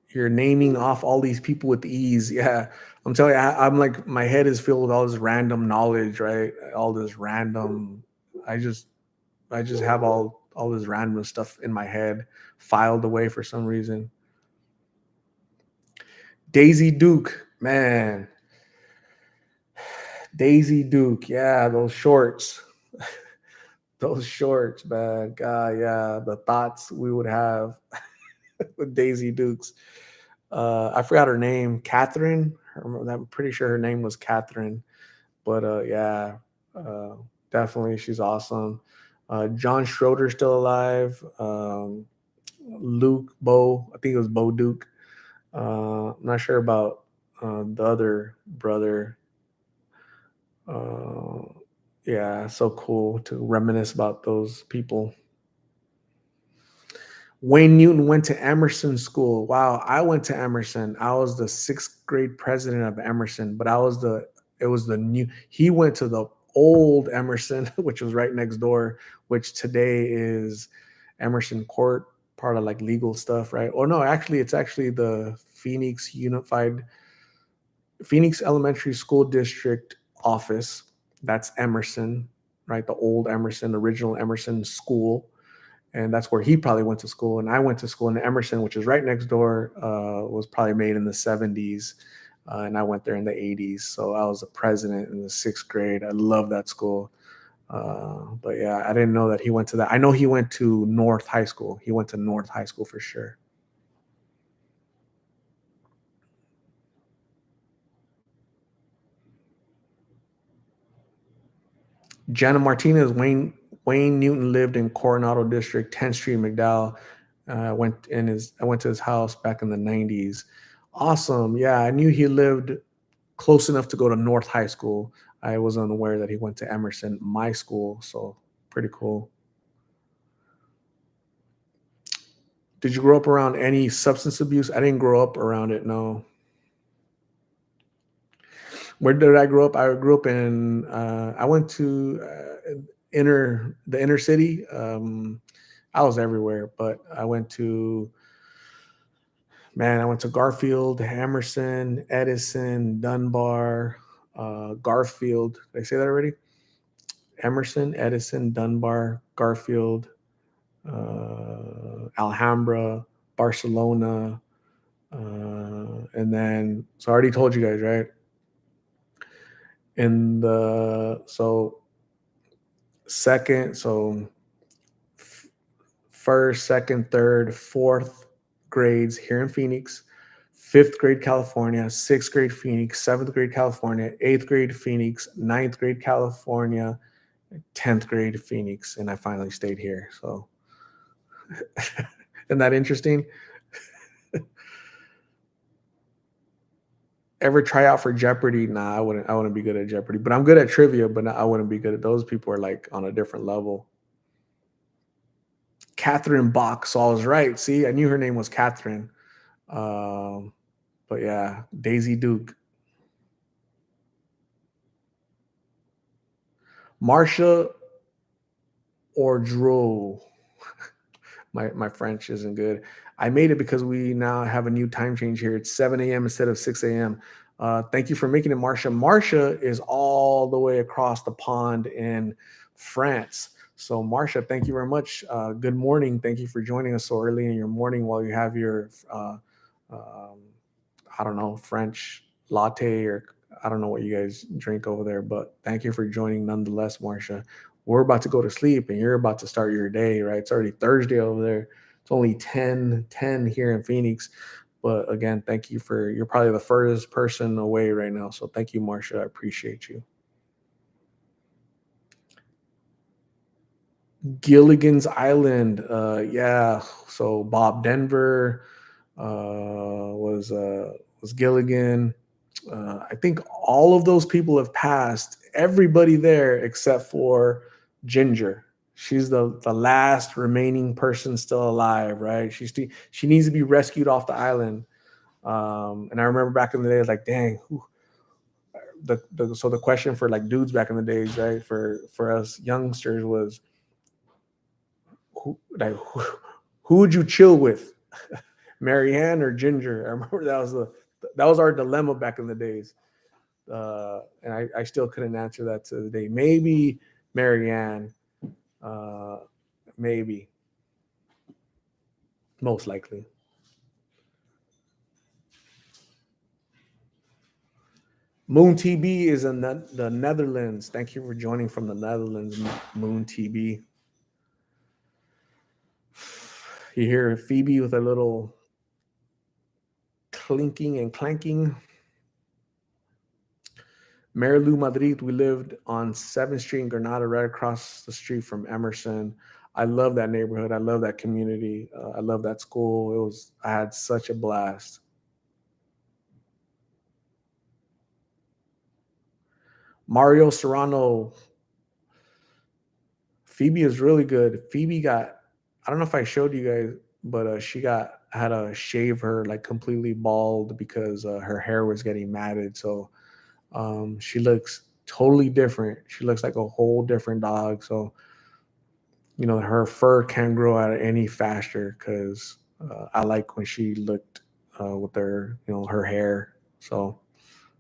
You're naming off all these people with ease. Yeah, I'm telling you, I'm like my head is filled with all this random knowledge, right? All this random. I just I just have all this random stuff in my head filed away for some reason. Daisy Duke, man, Daisy Duke, yeah, those shorts, those shorts, man. God, yeah, the thoughts we would have with Daisy Dukes. I forgot her name, Catherine. I'm pretty sure her name was Catherine. But yeah, uh, definitely, she's awesome. John Schroeder's still alive. Luke Bo, I think it was Bo Duke. I'm not sure about the other brother. Uh, yeah, so cool to reminisce about those people. Wayne Newton went to Emerson School. Wow, I went to Emerson. I was the sixth grade president of Emerson, but it was the new, he went to the old Emerson, which was right next door, which today is Emerson Court, part of like legal stuff, right? Oh no, actually, it's actually the Phoenix Elementary School District office. That's Emerson, right? The old Emerson, original Emerson school, and that's where he probably went to school. And I went to school in Emerson, which is right next door. Was probably made in the '70s, and I went there in the '80s. So I was a president in the sixth grade. I love that school. But yeah, I didn't know that he went to that. I know he went to North High School. He went to North High School for sure. Jana Martinez, Wayne Newton lived in Coronado District, 10th Street, McDowell. I went to his house back in the '90s. Awesome. Yeah, I knew he lived close enough to go to North High School. I was unaware that he went to Emerson, my school. So pretty cool. Did you grow up around any substance abuse? I didn't grow up around it. No. Where did I grow up? I grew up in. I went to the inner city. I was everywhere, but I went to Garfield, Emerson, Edison, Dunbar, Garfield. Did I say that already? Emerson, Edison, Dunbar, Garfield, Alhambra, Barcelona, and then so I already told you guys, right? In the so second, so first, second, third, fourth grades here in Phoenix, fifth grade California, sixth grade Phoenix, seventh grade California, eighth grade Phoenix, ninth grade California, 10th grade Phoenix, and I finally stayed here. So isn't that interesting? Ever try out for Jeopardy? Nah, I wouldn't be good at Jeopardy, but I'm good at trivia, but I wouldn't be good at those people are like on a different level. Catherine Bach. So I was right. See, I knew her name was Catherine. Um, but yeah, Daisy Duke. Marsha or Dro. My French isn't good. I made it because we now have a new time change here. It's 7 a.m. instead of 6 a.m. Thank you for making it, Marcia. Marcia is all the way across the pond in France. So, Marcia, thank you very much. Good morning. Thank you for joining us so early in your morning while you have your, um, I don't know, French latte, or I don't know what you guys drink over there, but thank you for joining nonetheless, Marcia. We're about to go to sleep and you're about to start your day, right? It's already Thursday over there. It's only 10 here in Phoenix. But again, thank you for, you're probably the furthest person away right now. So thank you, Marcia. I appreciate you. Gilligan's Island. Yeah. So Bob Denver was Gilligan. I think all of those people have passed. Everybody there except for Ginger. She's the last remaining person still alive, right? She needs to be rescued off the island. And I remember back in the day, like, dang, so the question for like dudes back in the days, right, for us youngsters was, who would you chill with, Marianne or Ginger? I remember that was our dilemma back in the days, and I still couldn't answer that to the day. Maybe Marianne, uh, maybe, most likely. Moon TB is in the Netherlands. Thank you for joining from the Netherlands, Moon TB. You hear Phoebe with a little clinking and clanking. Marilu Madrid, we lived on 7th Street in Granada, right across the street from Emerson. I love that neighborhood. I love that community. I love that school. I had such a blast. Mario Serrano, Phoebe is really good. Phoebe got, I don't know if I showed you guys, but had to shave her like completely bald because her hair was getting matted. So she looks totally different. She looks like a whole different dog. So, her fur can't grow out any faster because I like when she looked with her hair. So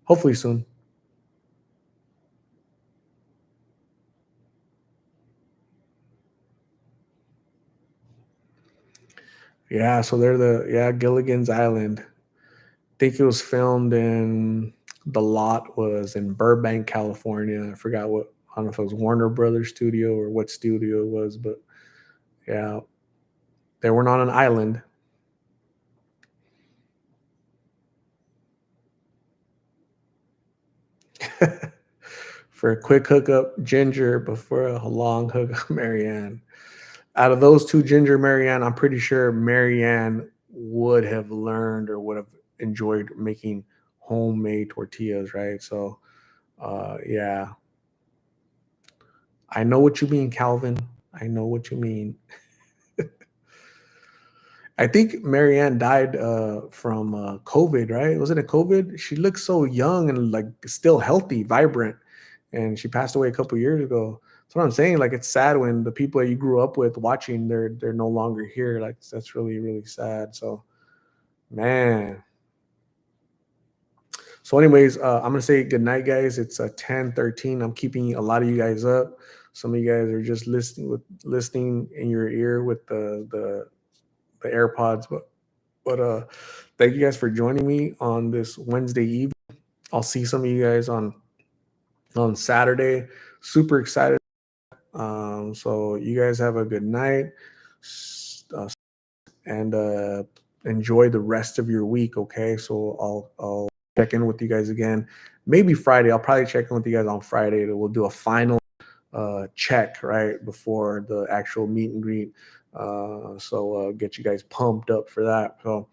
hopefully soon. Yeah, so Gilligan's Island. I think it was filmed in The Lot was in Burbank, California. I forgot what, I don't know if it was Warner Brothers Studio or what studio it was, but yeah, they weren't on an island. For a quick hookup, Ginger, but for a long hookup, Marianne. Out of those two, Ginger, Marianne, I'm pretty sure Marianne would have learned or would have enjoyed making homemade tortillas, right? So, yeah, I know what you mean, Calvin. I know what you mean. I think Marianne died from COVID, right? Wasn't it COVID? She looks so young and like still healthy, vibrant, and she passed away a couple years ago. That's what I'm saying. Like it's sad when the people that you grew up with watching they're no longer here. Like that's really really sad. So man. So anyways, I'm gonna say good night, guys. It's 10:13. I'm keeping a lot of you guys up. Some of you guys are just listening in your ear with the AirPods, but thank you guys for joining me on this Wednesday evening. I'll see some of you guys on Saturday. Super excited. So you guys have a good night, and enjoy the rest of your week. Okay, so I'll check in with you guys again. Maybe Friday. I'll probably check in with you guys on Friday. We'll do a final check right before the actual meet and greet. So get you guys pumped up for that. So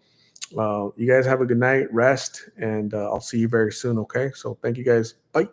you guys have a good night, rest, and I'll see you very soon. Okay. So thank you guys. Bye.